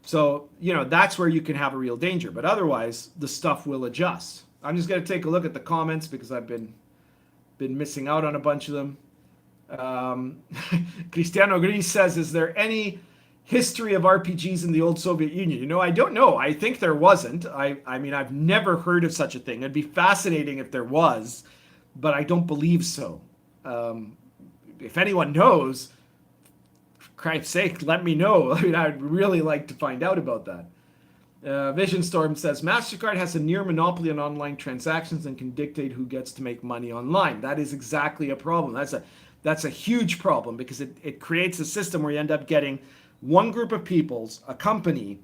So, that's where you can have a real danger. But otherwise, the stuff will adjust. I'm just going to take a look at the comments because I've been missing out on a bunch of them. Cristiano Gris says, is there any history of RPGs in the old Soviet Union? I don't know. I think there wasn't. I mean, I've never heard of such a thing. It'd be fascinating if there was, but I don't believe so. If anyone knows, for Christ's sake, let me know. I mean, I'd really like to find out about that. Vision Storm says, MasterCard has a near monopoly on online transactions and can dictate who gets to make money online. That is exactly a problem. That's a huge problem because it creates a system where you end up getting one group of peoples, a company,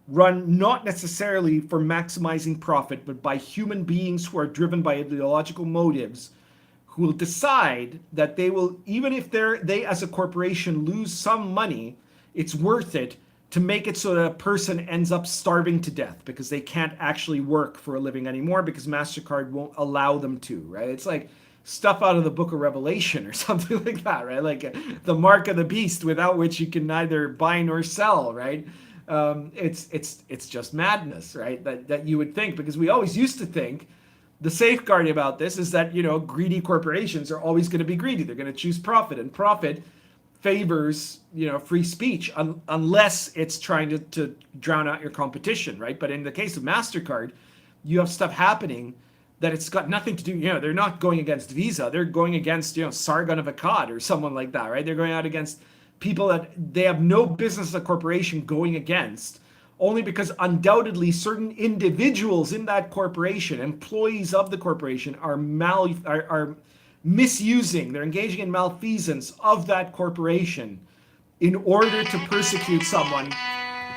run not necessarily for maximizing profit, but by human beings who are driven by ideological motives, who will decide that they will, even if they as a corporation lose some money, it's worth it to make it so that a person ends up starving to death because they can't actually work for a living anymore because MasterCard won't allow them to, right? It's like stuff out of the book of Revelation or something like that, right? Like the mark of the beast without which you can neither buy nor sell, right? It's just madness, right? That you would think, because we always used to think the safeguard about this is that, greedy corporations are always going to be greedy. They're going to choose profit, and profit favors, free speech unless it's trying to drown out your competition, right? But in the case of MasterCard, you have stuff happening that it's got nothing to do, they're not going against Visa. They're going against, Sargon of Akkad or someone like that, right? They're going out against people that they have no business as a corporation going against, only because undoubtedly certain individuals in that corporation, employees of the corporation, are misusing, they're engaging in malfeasance of that corporation in order to persecute someone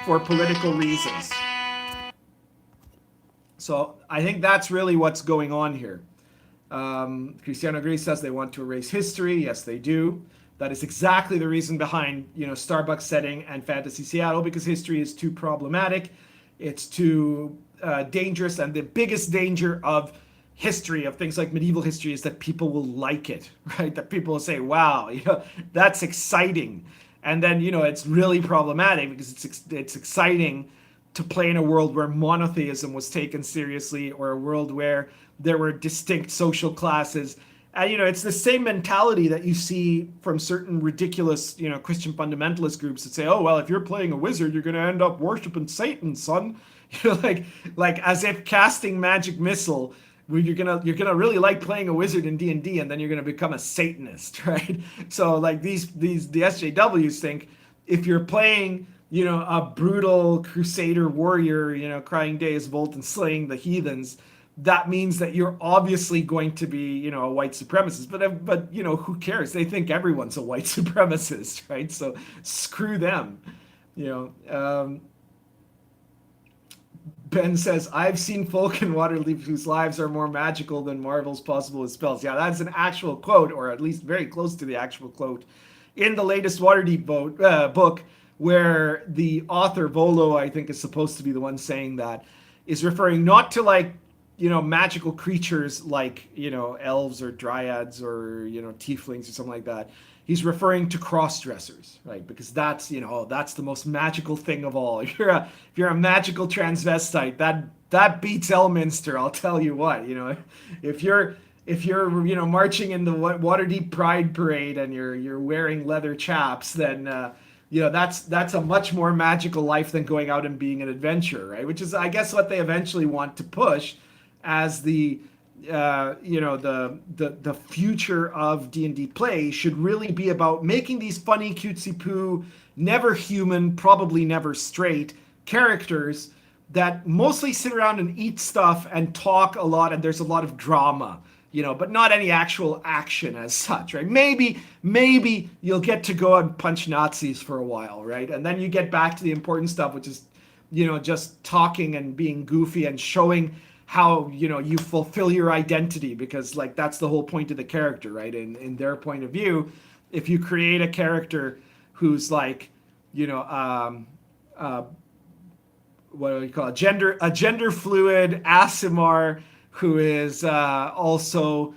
for political reasons. So I think that's really what's going on here. Cristiano Gris says they want to erase history. Yes, they do. That is exactly the reason behind, Starbucks setting and Fantasy Seattle, because history is too problematic. It's too dangerous, and the biggest danger of history, of things like medieval history, is that people will like it, right? That people will say, wow, that's exciting. And then, it's really problematic because it's exciting to play in a world where monotheism was taken seriously, or a world where there were distinct social classes. And, it's the same mentality that you see from certain ridiculous, Christian fundamentalist groups that say, oh, well, if you're playing a wizard, you're going to end up worshiping Satan, son. Like as if casting magic missile, you're gonna really like playing a wizard in D&D, and then you're gonna become a Satanist, right? So like the SJWs think if you're playing, a brutal crusader warrior, crying Deus Vult and slaying the heathens, that means that you're obviously going to be, a white supremacist. But who cares? They think everyone's a white supremacist, right? So screw them, Ben says, I've seen folk in Waterdeep whose lives are more magical than Marvel's possible with spells. Yeah, that's an actual quote, or at least very close to the actual quote, in the latest Waterdeep book, where the author, Volo, I think is supposed to be the one saying that, is referring not to magical creatures like, elves or dryads or, tieflings or something like that. He's referring to cross-dressers, right? Because that's the most magical thing of all. If you're a magical transvestite, that beats Elminster, I'll tell you what. If you're marching in the Waterdeep Pride Parade and you're wearing leather chaps, then that's a much more magical life than going out and being an adventurer, right? Which is, I guess, what they eventually want to push as the future of D&D play should really be about making these funny, cutesy poo, never human, probably never straight characters that mostly sit around and eat stuff and talk a lot, and there's a lot of drama, but not any actual action as such, right? Maybe you'll get to go and punch Nazis for a while, right? And then you get back to the important stuff, which is, just talking and being goofy and showing how you fulfill your identity, because that's the whole point of the character, right? In their point of view, if you create a character who's what do you call it? A gender fluid Aasimar who is also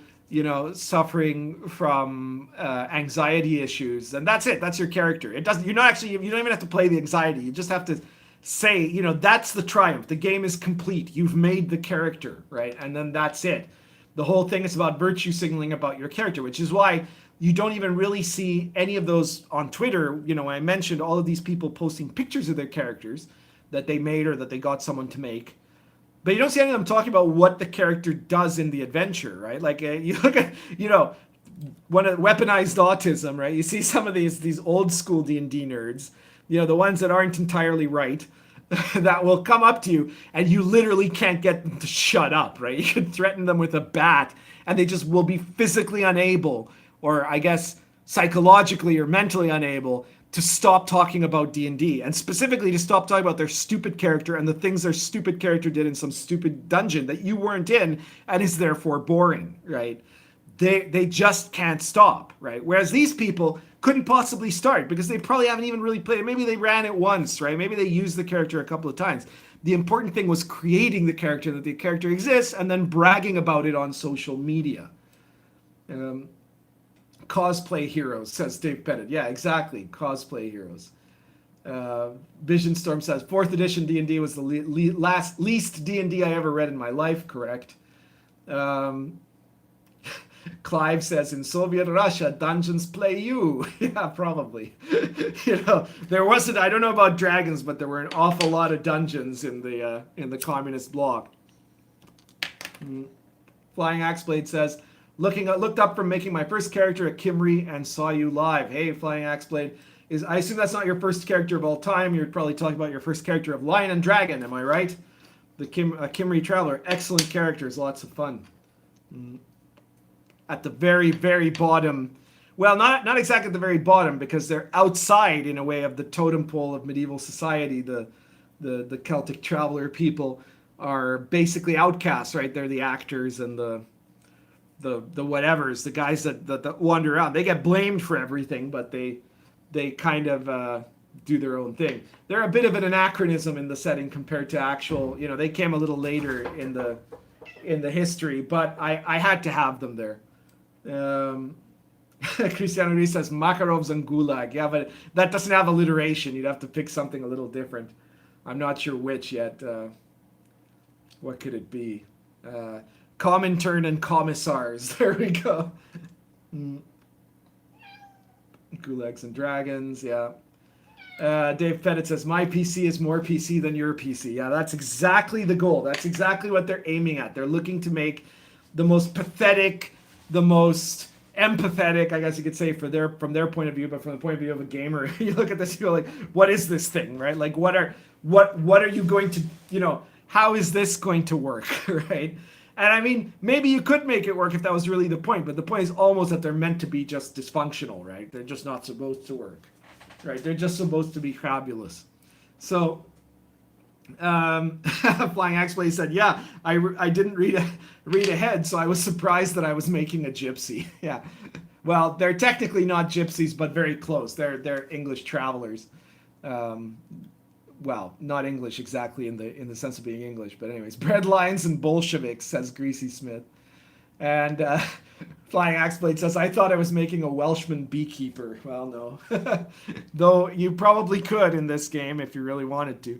suffering from anxiety issues, and that's it. That's your character. You don't even have to play the anxiety. You just have to say, that's the triumph. The game is complete. You've made the character, right? And then that's it. The whole thing is about virtue signaling about your character, which is why you don't even really see any of those on Twitter. I mentioned all of these people posting pictures of their characters that they made or that they got someone to make. But you don't see any of them talking about what the character does in the adventure, right? Like you look at, when weaponized autism, right? You see some of these old school D&D nerds, the ones that aren't entirely right, that will come up to you and you literally can't get them to shut up, right? You could threaten them with a bat and they just will be physically unable, or I guess psychologically or mentally unable, to stop talking about D&D, and specifically to stop talking about their stupid character and the things their stupid character did in some stupid dungeon that you weren't in and is therefore boring, right? They just can't stop, right? Whereas these people couldn't possibly start because they probably haven't even really played it. Maybe they ran it once, right? Maybe they used the character a couple of times. The important thing was creating the character, that the character exists, and then bragging about it on social media. Cosplay heroes, says Dave Pettit. Yeah, exactly. Cosplay heroes. Vision Storm says, 4th edition D&D was the least D&D I ever read in my life. Correct. Clive says, in Soviet Russia, dungeons play you. Yeah, probably. There wasn't, I don't know about dragons, but there were an awful lot of dungeons in the communist bloc. Flying Axeblade says, looked up from making my first character at Kimry and saw you live. Hey, Flying Axeblade. I assume that's not your first character of all time. You're probably talking about your first character of Lion and Dragon. Am I right? The Kimry Traveler. Excellent characters. Lots of fun. At the very, very bottom. Well, not exactly at the very bottom, because they're outside in a way of the totem pole of medieval society. The Celtic Traveler people are basically outcasts, right? They're the actors and the whatevers, the guys that wander around. They get blamed for everything, but they kind of do their own thing. They're a bit of an anachronism in the setting compared to actual, they came a little later in the history, but I had to have them there. Cristiano Ruiz says Makarovs and Gulag. Yeah, but that doesn't have alliteration. You'd have to pick something a little different. I'm not sure which yet. What could it be? Comintern and Commissars. There we go. Gulags and Dragons, yeah. Dave Pettit says, my PC is more PC than your PC. Yeah, that's exactly the goal. That's exactly what they're aiming at. They're looking to make the most pathetic, the most empathetic, I guess you could say, from their point of view, but from the point of view of a gamer, you look at this, you go like, what is this thing, right? Like, what are you going to, how is this going to work, right? And I mean, maybe you could make it work if that was really the point, but the point is almost that they're meant to be just dysfunctional, right? They're just not supposed to work, right? They're just supposed to be fabulous. So, Flying Axblade said, yeah, I didn't read ahead, so I was surprised that I was making a gypsy. Yeah. Well, they're technically not gypsies, but very close. They're English travelers. Well, not English exactly in the sense of being English, but anyways, breadlines and Bolsheviks, says Greasy Smith. And Flying Axblade says, I thought I was making a Welshman beekeeper. Well, no. Though you probably could in this game if you really wanted to.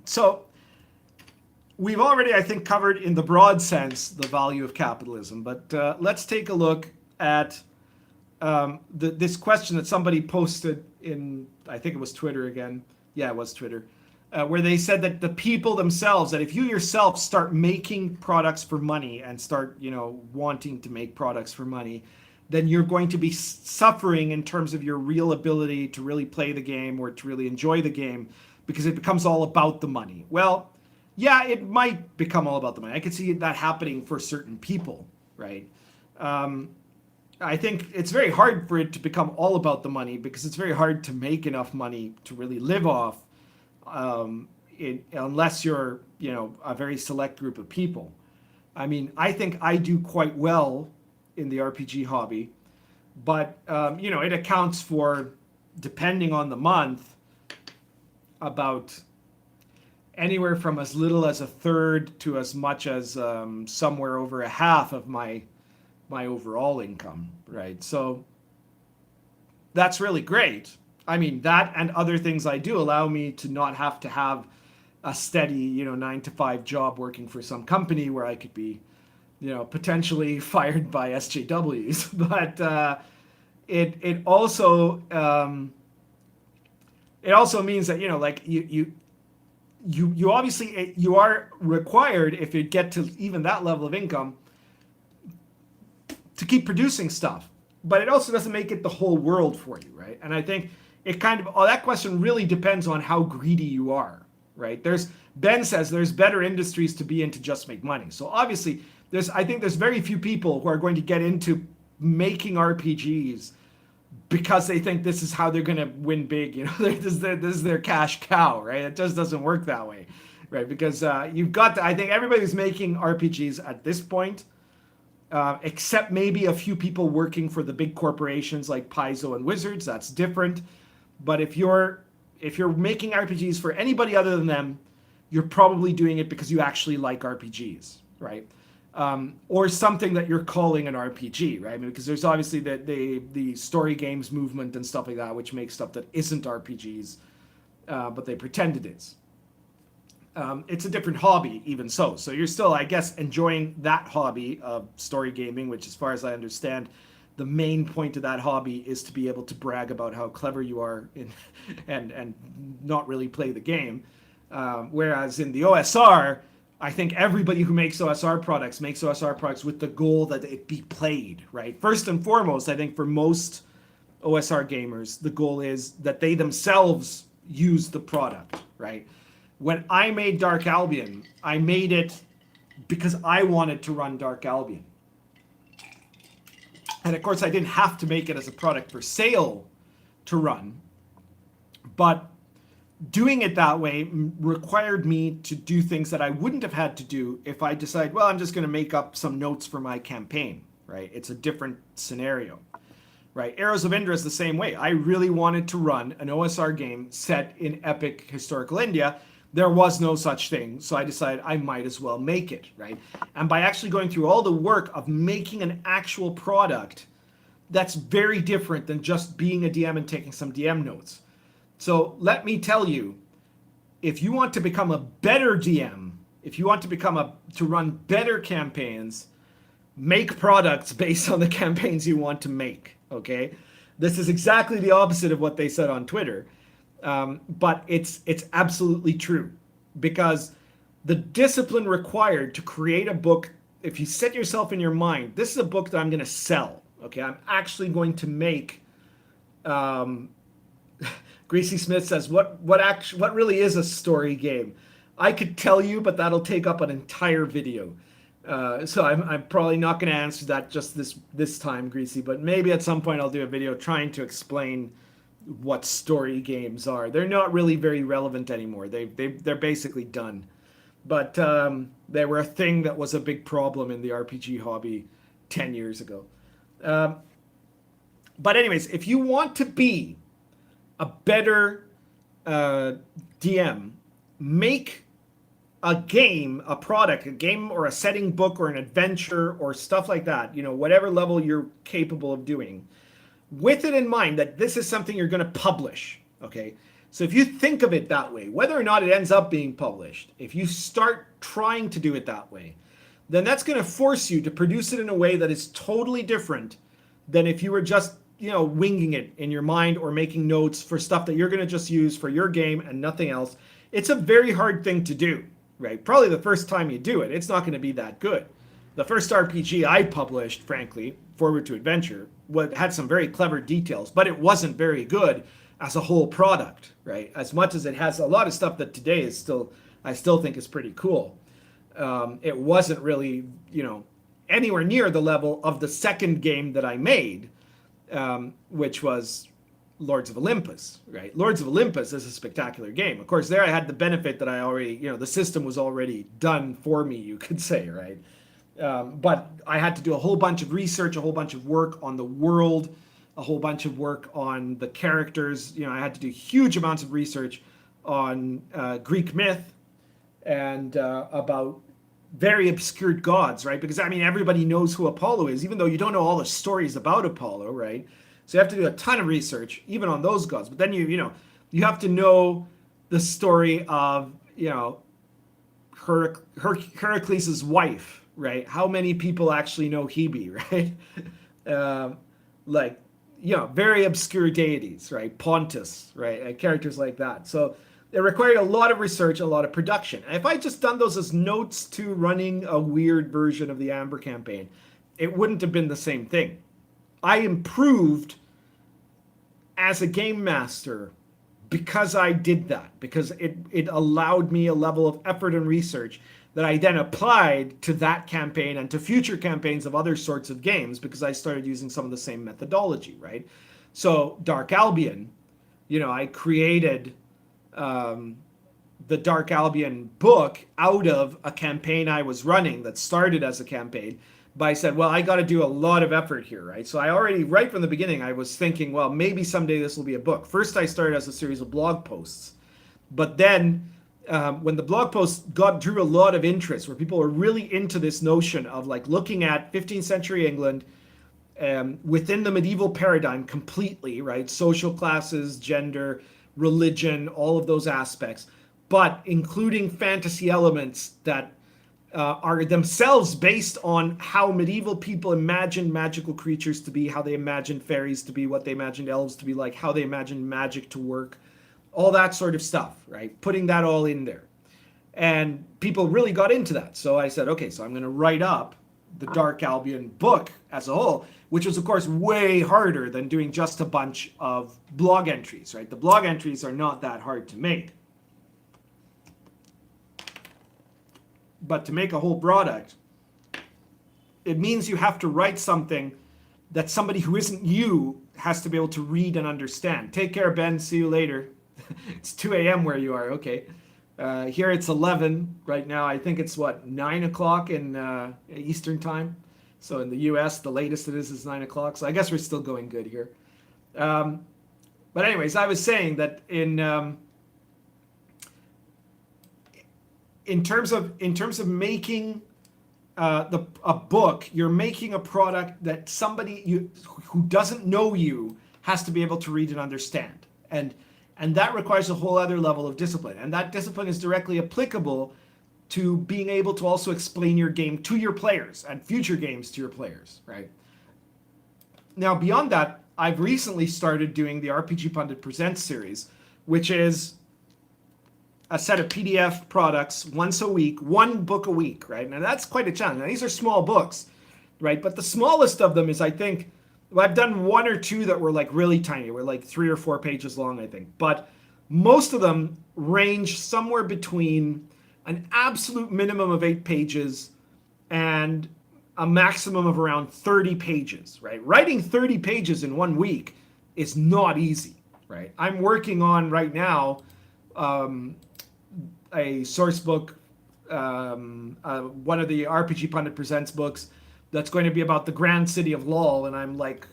So we've already, I think, covered in the broad sense the value of capitalism, but let's take a look at this question that somebody posted in, I think it was Twitter again. Yeah, it was Twitter. Where they said that the people themselves, that if you yourself start making products for money and start, wanting to make products for money, then you're going to be suffering in terms of your real ability to really play the game or to really enjoy the game, because it becomes all about the money. Well, yeah, it might become all about the money. I could see that happening for certain people, right? I think it's very hard for it to become all about the money, because it's very hard to make enough money to really live off, unless you're, a very select group of people. I mean, I think I do quite well in the RPG hobby, but, it accounts for, depending on the month, about anywhere from as little as a third to as much as somewhere over a half of my overall income, right? So that's really great. I mean, that and other things I do allow me to not have to have a steady, 9-to-5 job working for some company where I could be, potentially fired by SJWs. But it also means that, like you obviously, you are required, if you get to even that level of income, to keep producing stuff. But it also doesn't make it the whole world for you, right? And I think it that question really depends on how greedy you are, right? Ben says there's better industries to be in to just make money. So obviously, I think there's very few people who are going to get into making RPGs because they think this is how they're going to win big. This is their cash cow, right? It just doesn't work that way, right? Because you've got I think everybody who's making RPGs at this point, except maybe a few people working for the big corporations like Paizo and Wizards, that's different. But if you're making RPGs for anybody other than them, you're probably doing it because you actually like RPGs, right? Or something that you're calling an RPG, right? I mean, because there's obviously the story games movement and stuff like that, which makes stuff that isn't RPGs, but they pretend it is. It's a different hobby, even so. So you're still, I guess, enjoying that hobby of story gaming, which, as far as I understand, the main point of that hobby is to be able to brag about how clever you are and not really play the game. Whereas in the OSR, I think everybody who makes OSR products with the goal that it be played, right? First and foremost, I think for most OSR gamers, the goal is that they themselves use the product, right? When I made Dark Albion, I made it because I wanted to run Dark Albion. And of course, I didn't have to make it as a product for sale to run, but doing it that way required me to do things that I wouldn't have had to do if I decide, well, I'm just going to make up some notes for my campaign, right? It's a different scenario, right? Arrows of Indra is the same way. I really wanted to run an OSR game set in epic historical India. There was no such thing, so I decided I might as well make it, right? And by actually going through all the work of making an actual product, that's very different than just being a DM and taking some DM notes. So let me tell you, if you want to become a better DM, if you want to run better campaigns, make products based on the campaigns you want to make, okay? This is exactly the opposite of what they said on Twitter, but it's absolutely true, because the discipline required to create a book, if you set yourself in your mind, this is a book that I'm going to sell, okay? I'm actually going to make... Greasy Smith says, what really is a story game? I could tell you, but that'll take up an entire video. So I'm probably not going to answer that just this time, Greasy, but maybe at some point I'll do a video trying to explain what story games are. They're not really very relevant anymore. They're basically done. But they were a thing that was a big problem in the RPG hobby 10 years ago. But anyways, if you want to be a better DM, make a game, a product, a game or a setting book or an adventure or stuff like that, whatever level you're capable of doing, with it in mind that this is something you're going to publish, okay? So if you think of it that way, whether or not it ends up being published, if you start trying to do it that way, then that's going to force you to produce it in a way that is totally different than if you were just winging it in your mind or making notes for stuff that you're going to just use for your game and nothing else. It's a very hard thing to do, right? Probably the first time you do it, it's not going to be that good. The first RPG I published, frankly, Forward to Adventure, had some very clever details, but it wasn't very good as a whole product, right? As much as it has a lot of stuff that today I still think is pretty cool. It wasn't really, anywhere near the level of the second game that I made, which was Lords of Olympus, right? Lords of Olympus is a spectacular game. Of course, there I had the benefit that I already, the system was already done for me, you could say, right? But I had to do a whole bunch of research, a whole bunch of work on the world, a whole bunch of work on the characters. I had to do huge amounts of research on Greek myth and about very obscure gods, right? Because everybody knows who Apollo is, even though you don't know all the stories about Apollo, right? So you have to do a ton of research even on those gods. But then you have to know the story of Heracles' wife, right? How many people actually know Hebe, right? Very obscure deities, right? Pontus, right? And characters like that. So it required a lot of research, a lot of production. And if I just done those as notes to running a weird version of the Amber campaign, it wouldn't have been the same thing. I improved as a game master because I did that, because it allowed me a level of effort and research that I then applied to that campaign and to future campaigns of other sorts of games, because I started using some of the same methodology, right? So Dark Albion, I created the Dark Albion book out of a campaign I was running that started as a campaign. But I said, well, I got to do a lot of effort here, right? So I already, right from the beginning, I was thinking, well, maybe someday this will be a book. First, I started as a series of blog posts. But then when the blog posts drew a lot of interest, where people were really into this notion of looking at 15th century England within the medieval paradigm completely, right? Social classes, gender, religion, all of those aspects, but including fantasy elements that are themselves based on how medieval people imagined magical creatures to be, how they imagined fairies to be, what they imagined elves to be like, how they imagined magic to work, all that sort of stuff, right? Putting that all in there. And people really got into that. So I said, okay, so I'm going to write up the Dark Albion book as a whole, which was of course way harder than doing just a bunch of blog entries, right? The blog entries are not that hard to make. But to make a whole product, it means you have to write something that somebody who isn't you has to be able to read and understand. Take care, Ben. See you later. It's 2 a.m. where you are. Okay. Here it's 11 right now. I think it's 9 o'clock in Eastern time. So in the US, the latest it is 9 o'clock. So I guess we're still going good here. But anyways, I was saying that in terms of making a book, you're making a product that somebody who doesn't know you has to be able to read and understand, and that requires a whole other level of discipline, and that discipline is directly applicable to being able to also explain your game to your players and future games to your players, right? Now, beyond that, I've recently started doing the RPG Pundit Presents series, which is a set of PDF products once a week, one book a week, right? Now that's quite a challenge. Now these are small books, right? But the smallest of them is, I think, well, I've done one or two that were like really tiny. Were like 3 or 4 pages long, I think. But most of them range somewhere between an absolute minimum of 8 pages and a maximum of around 30 pages, right? Writing 30 pages in 1 week is not easy, right? I'm working on right now a source book, one of the RPG Pundit Presents books that's going to be about the Grand City of Lol, and I'm like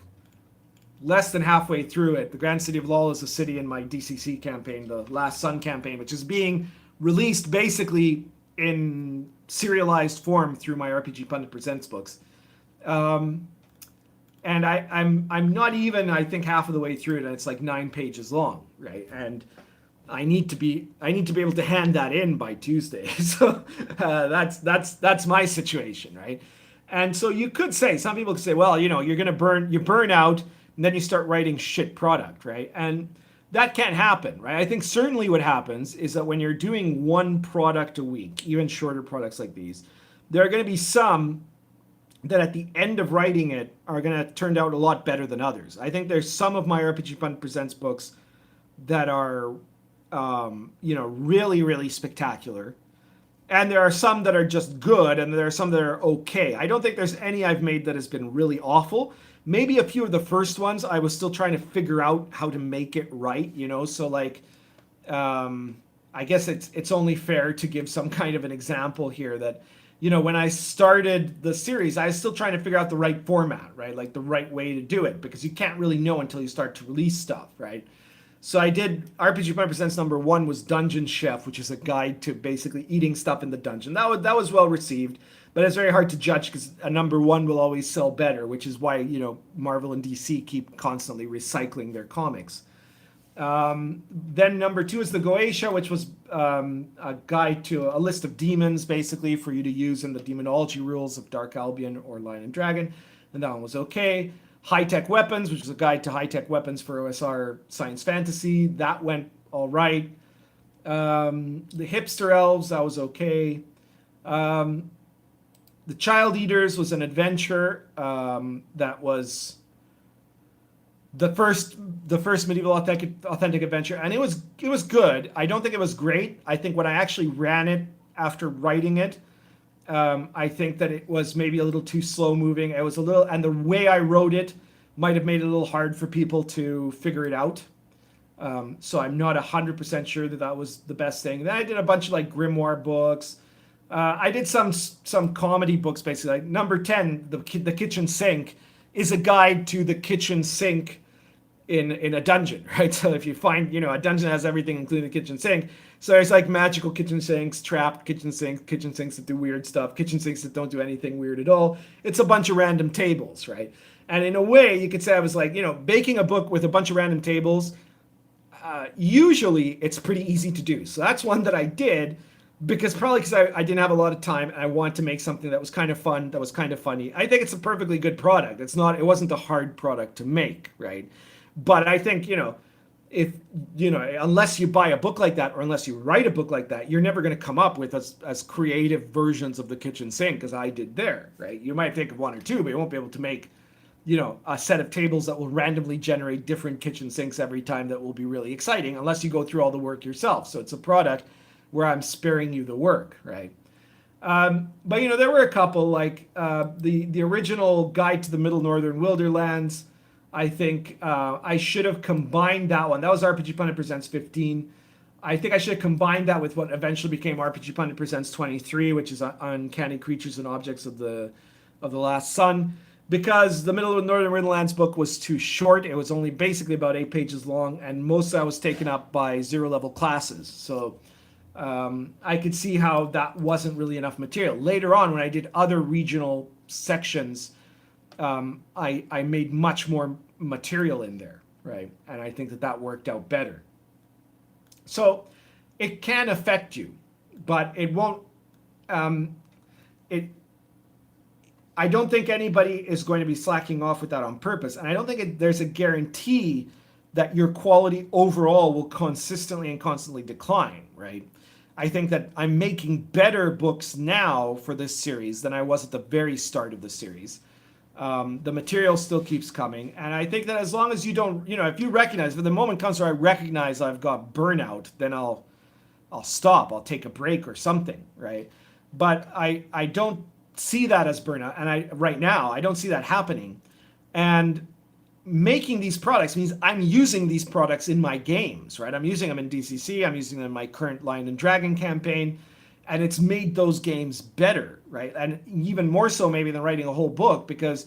less than halfway through it. The Grand City of Lol is a city in my DCC campaign, the Last Sun campaign, which is being released basically in serialized form through my RPG Pundit Presents books. And I'm not even, I think, half of the way through it, and it's like 9 pages long, right? And I need to be able to hand that in by Tuesday. So that's my situation, right? And so you could say, some people could say, well, you're going to burn out, and then you start writing shit product, right? And that can't happen, right? I think certainly what happens is that when you're doing one product a week, even shorter products like these, there are going to be some that at the end of writing it are going to turn out a lot better than others. I think there's some of my RPG Pundit Presents books that are really, really spectacular. And there are some that are just good, and there are some that are okay. I don't think there's any I've made that has been really awful. Maybe a few of the first ones, I was still trying to figure out how to make it right, So like, I guess it's only fair to give some kind of an example here that, when I started the series, I was still trying to figure out the right format, right? Like the right way to do it, because you can't really know until you start to release stuff, right? So I did RPG Pundit Presents #1 was Dungeon Chef, which is a guide to basically eating stuff in the dungeon. That was well received, but it's very hard to judge because a #1 will always sell better, which is why Marvel and DC keep constantly recycling their comics. Then #2 is the Goetia, which was a guide to a list of demons, basically for you to use in the demonology rules of Dark Albion or Lion and Dragon, and that one was okay. High-Tech Weapons, which is a guide to high-tech weapons for OSR science fantasy. That went all right. The Hipster Elves, that was okay. The Child Eaters was an adventure that was the first medieval authentic adventure, and it was good. I don't think it was great. I think when I actually ran it after writing it, I think that it was maybe a little too slow moving. It was and the way I wrote it might have made it a little hard for people to figure it out. So I'm not 100% sure that was the best thing. Then I did a bunch of like grimoire books. I did some comedy books, basically. Like #10, the kitchen sink, is a guide to the kitchen sink in a dungeon, right? So if you find, a dungeon has everything, including the kitchen sink. So there's like magical kitchen sinks, trapped kitchen sinks that do weird stuff, kitchen sinks that don't do anything weird at all. It's a bunch of random tables, right? And in a way, you could say I was like, baking a book with a bunch of random tables, usually it's pretty easy to do. So that's one that I did, because I didn't have a lot of time and I wanted to make something that was kind of fun, that was kind of funny. I think it's a perfectly good product. It wasn't a hard product to make, right? But I think, if unless you buy a book like that or unless you write a book like that, you're never going to come up with as creative versions of the kitchen sink as I did there, right? You might think of one or two, but you won't be able to make a set of tables that will randomly generate different kitchen sinks every time that will be really exciting unless you go through all the work yourself. So it's a product where I'm sparing you the work, right? But there were a couple like the original Guide to the Middle Northern Wilderlands. I think I should have combined that one. That was RPG Pundit Presents 15. I think I should have combined that with what eventually became RPG Pundit Presents 23, which is Uncanny Creatures and Objects of the Last Sun, because the Middle of Northern Wilderlands book was too short. It was only basically about 8 pages long, and most of that was taken up by 0-level classes. So I could see how that wasn't really enough material. Later on, when I did other regional sections, I made much more material in there, right? And I think that worked out better. So it can affect you, but it won't. I don't think anybody is going to be slacking off with that on purpose, and I don't think there's a guarantee that your quality overall will consistently and constantly decline, right? I think that I'm making better books now for this series than I was at the very start of the series. The material still keeps coming, and I think that as long as you don't, if you recognize, if the moment comes where I recognize I've got burnout, then I'll stop. I'll take a break or something, right? But I don't see that as burnout, and right now I don't see that happening. And making these products means I'm using these products in my games, right? I'm using them in DCC, I'm using them in my current Lion and Dragon campaign, and it's made those games better, right? And even more so maybe than writing a whole book, because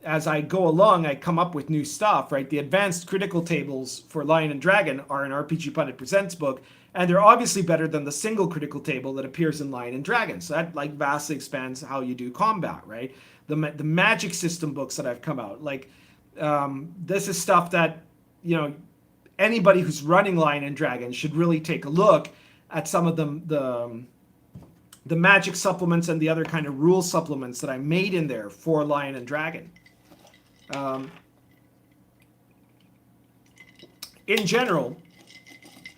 as I go along, I come up with new stuff, right? The advanced critical tables for Lion and Dragon are an RPG Pundit Presents book, and they're obviously better than the single critical table that appears in Lion and Dragon. So that vastly expands how you do combat, right? The magic system books that have come out, this is stuff that anybody who's running Lion and Dragon should really take a look at. Some of the magic supplements and the other kind of rule supplements that I made in there for Lion and Dragon. In general,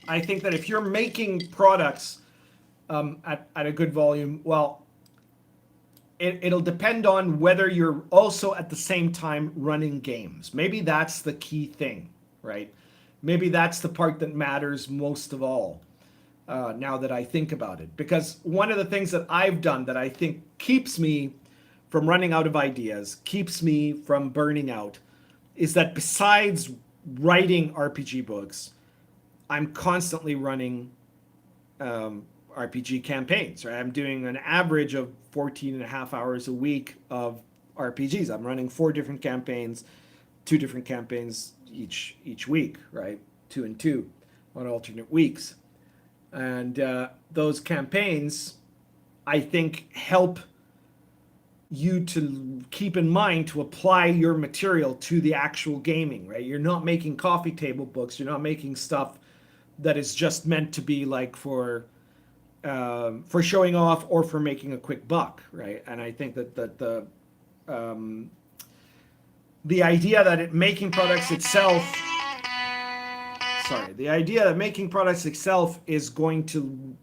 I think that if you're making products at a good volume, well, it'll depend on whether you're also at the same time running games. Maybe that's the key thing, right? Maybe that's the part that matters most of all, now that I think about it. Because one of the things that I've done that I think keeps me from running out of ideas, keeps me from burning out, is that besides writing RPG books, I'm constantly running RPG campaigns, right? I'm doing an average of 14 and a half hours a week of RPGs. I'm running 4 different campaigns, 2 different campaigns each week, right? 2 and 2 on alternate weeks. And those campaigns, I think, help you to keep in mind to apply your material to the actual gaming, right? You're not making coffee table books. You're not making stuff that is just meant to be for showing off or for making a quick buck, right? And I think that the idea that making products itself is going to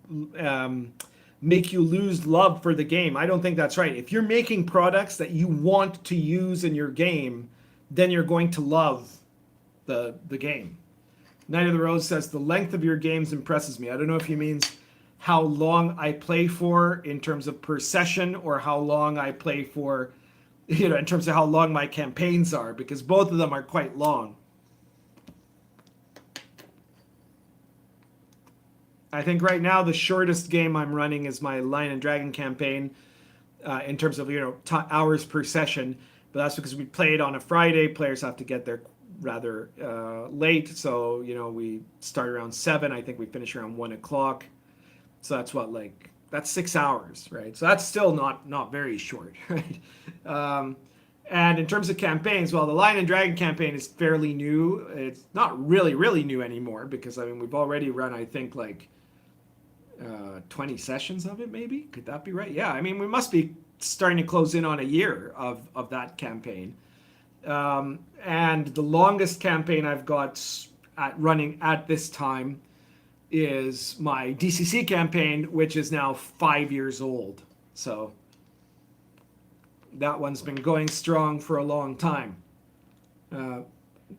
make you lose love for the game. I don't think that's right. If you're making products that you want to use in your game, then you're going to love the game. Knight of the Rose says, the length of your games impresses me. I don't know if he means how long I play for in terms of per session, or how long I play for, in terms of how long my campaigns are, because both of them are quite long. I think right now the shortest game I'm running is my Lion and Dragon campaign, in terms of hours per session. But that's because we play it on a Friday. Players have to get there rather late, so we start around 7. I think we finish around 1 o'clock. So that's that's 6 hours, right? So that's still not very short, right? And in terms of campaigns, well, the Lion and Dragon campaign is fairly new. It's not really new anymore, because we've already run, I think, 20 sessions of it, maybe. Could that be right? Yeah, we must be starting to close in on a year of that campaign. And the longest campaign I've got running at this time is my DCC campaign, which is now 5 years old. So that one's been going strong for a long time.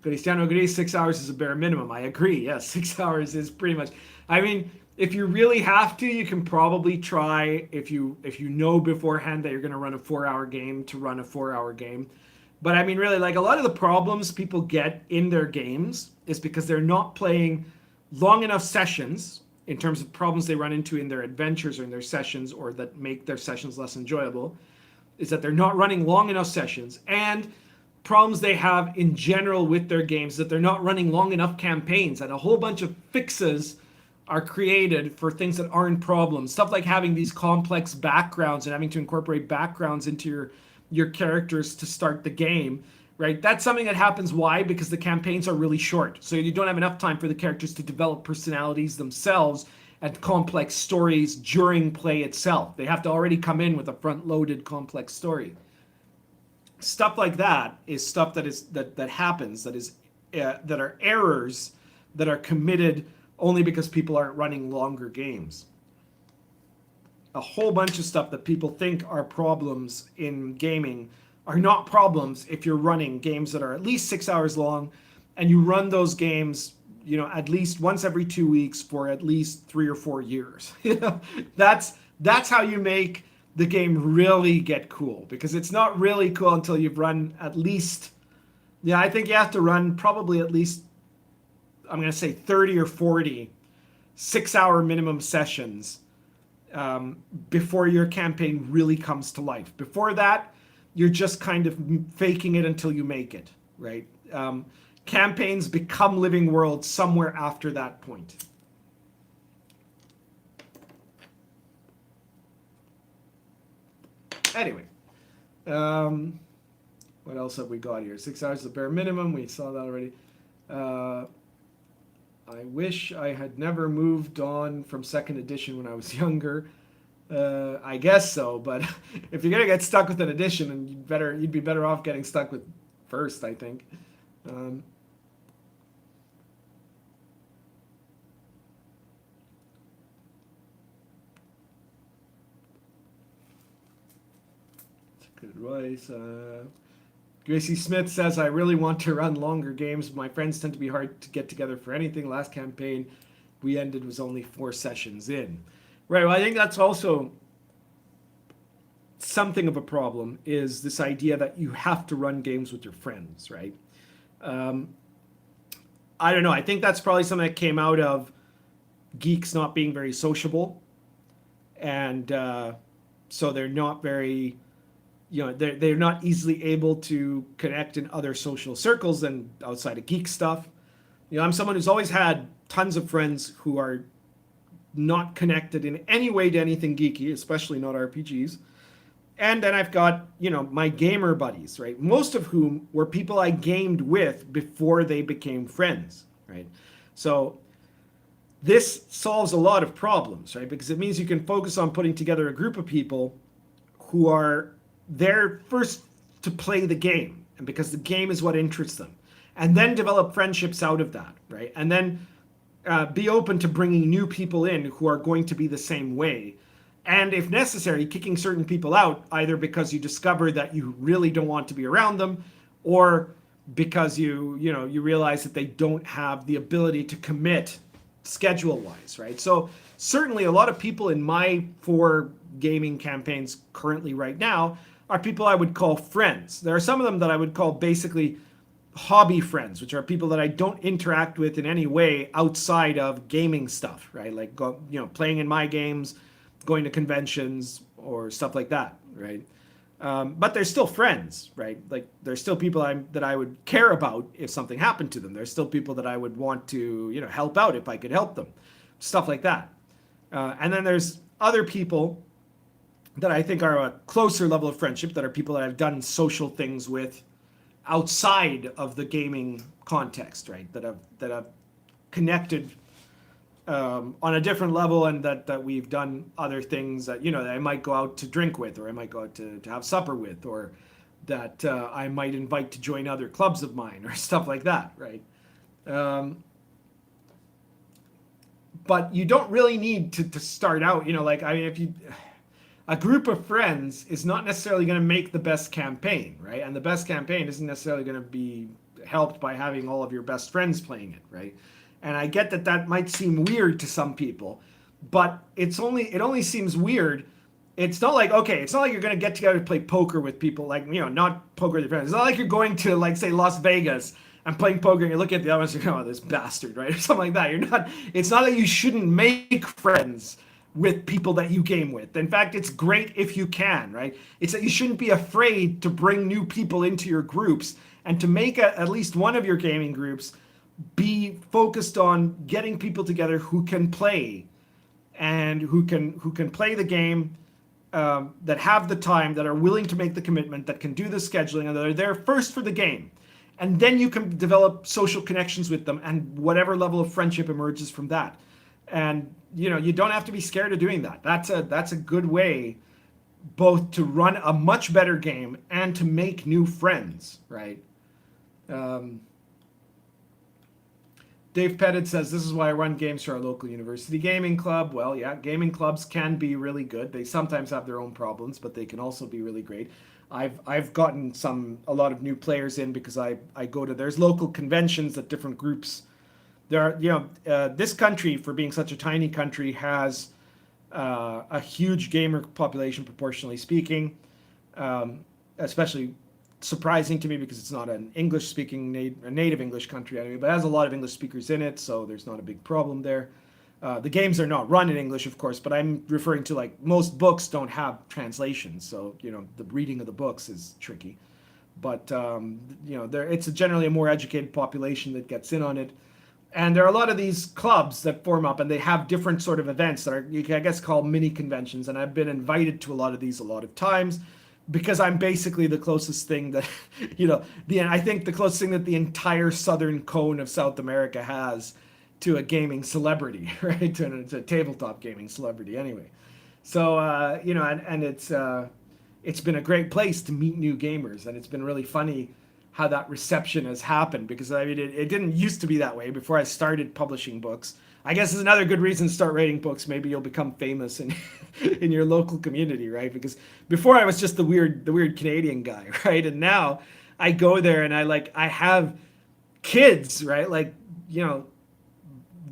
Cristiano agrees 6 hours is a bare minimum. I agree. Yes, 6 hours is pretty much. I mean, if you really have to, you can probably try, if you know beforehand that you're going to run a 4-hour game, to run a 4-hour game. But I mean, really, like, a lot of the problems people get in their games is because they're not playing long enough sessions, in terms of problems they run into in their adventures or in their sessions, or that make their sessions less enjoyable, is that they're not running long enough sessions. And problems they have in general with their games, that they're not running long enough campaigns, and a whole bunch of fixes are created for things that aren't problems. Stuff like having these complex backgrounds and having to incorporate backgrounds into your characters to start the game, right? That's something that happens. Why? Because the campaigns are really short. So you don't have enough time for the characters to develop personalities themselves and complex stories during play itself. They have to already come in with a front-loaded complex story. Stuff like that is stuff that happens, that are errors that are committed only because people aren't running longer games. A whole bunch of stuff that people think are problems in gaming are not problems if you're running games that are at least 6 hours long, and you run those games, at least once every 2 weeks for at least 3 or 4 years. That's how you make the game really get cool, because it's not really cool until you've run at least, I think you have to run probably at least, I'm going to say 30 or 40 6-hour minimum sessions before your campaign really comes to life. Before that, you're just kind of faking it until you make it, right? Campaigns become living worlds somewhere after that point. Anyway, what else have we got here? 6 hours is the bare minimum. We saw that already. I wish I had never moved on from second edition when I was younger. I guess so, but if you're gonna get stuck with an edition, and you'd be better off getting stuck with first, I think. Good advice. Gracie Smith says, I really want to run longer games. My friends tend to be hard to get together for anything. Last campaign we ended was only 4 sessions in. Right, well, I think that's also something of a problem, is this idea that you have to run games with your friends, right? I don't know. I think that's probably something that came out of geeks not being very sociable. And so they're not very... they're not easily able to connect in other social circles than outside of geek stuff. I'm someone who's always had tons of friends who are not connected in any way to anything geeky, especially not RPGs. And then I've got, my gamer buddies, right? Most of whom were people I gamed with before they became friends, right? So this solves a lot of problems, right? Because it means you can focus on putting together a group of people who are there first to play the game, and because the game is what interests them, and then develop friendships out of that, right? And then be open to bringing new people in who are going to be the same way, and if necessary, kicking certain people out, either because you discover that you really don't want to be around them, or because you realize that they don't have the ability to commit schedule-wise, right? So certainly a lot of people in my 4 gaming campaigns currently right now are people I would call friends. There are some of them that I would call basically hobby friends, which are people that I don't interact with in any way outside of gaming stuff, right? Like playing in my games, going to conventions or stuff like that, right? But they're still friends, right? Like there's still people that I would care about if something happened to them. There's still people that I would want to help out if I could help them, stuff like that. And then there's other people that I think are a closer level of friendship, that are people that I've done social things with outside of the gaming context, right? That have connected on a different level, and that we've done other things that, that I might go out to drink with, or I might go out to have supper with, or that I might invite to join other clubs of mine, or stuff like that, right? but you don't really need to start out, like, I mean, a group of friends is not necessarily going to make the best campaign, right? And the best campaign isn't necessarily going to be helped by having all of your best friends playing it, right? And I get that might seem weird to some people, but it only seems weird. It's not like, okay, it's not like you're going to get together to play poker with people, like, not poker with your friends. It's not like you're going to, like, say, Las Vegas and playing poker and you're looking at the other ones and you're, oh, this bastard, right? Or something like that. It's not that you shouldn't make friends with people that you game with. In fact, it's great if you can, right? It's that you shouldn't be afraid to bring new people into your groups and to make at least one of your gaming groups be focused on getting people together who can play and who can play the game, that have the time, that are willing to make the commitment, that can do the scheduling, and that are there first for the game. And then you can develop social connections with them and whatever level of friendship emerges from that. And you don't have to be scared of doing that. That's a good way both to run a much better game and to make new friends, right? Dave Pettit says, this is why I run games for our local university gaming club. Well, yeah, gaming clubs can be really good. They sometimes have their own problems, but they can also be really great. I've gotten a lot of new players in because I go to, there's local conventions that different groups. There are, this country, for being such a tiny country, has a huge gamer population, proportionally speaking, especially surprising to me because it's not an English-speaking, native English country anyway, but it has a lot of English speakers in it, so there's not a big problem there. The games are not run in English, of course, but I'm referring to, like, most books don't have translations, so, the reading of the books is tricky. But, it's generally a more educated population that gets in on it. And there are a lot of these clubs that form up, and they have different sort of events that are, you can, I guess, call mini conventions. And I've been invited to a lot of these a lot of times because I'm basically the closest thing that, I think the closest thing that the entire southern cone of South America has to a gaming celebrity, right? To a tabletop gaming celebrity, anyway. So, and it's been a great place to meet new gamers, and it's been really funny how that reception has happened, because I mean, it didn't used to be that way before I started publishing books. I guess is another good reason to start writing books. Maybe you'll become famous in in your local community, right? Because before I was just the weird Canadian guy, right? And now I go there and I have kids, right? Like,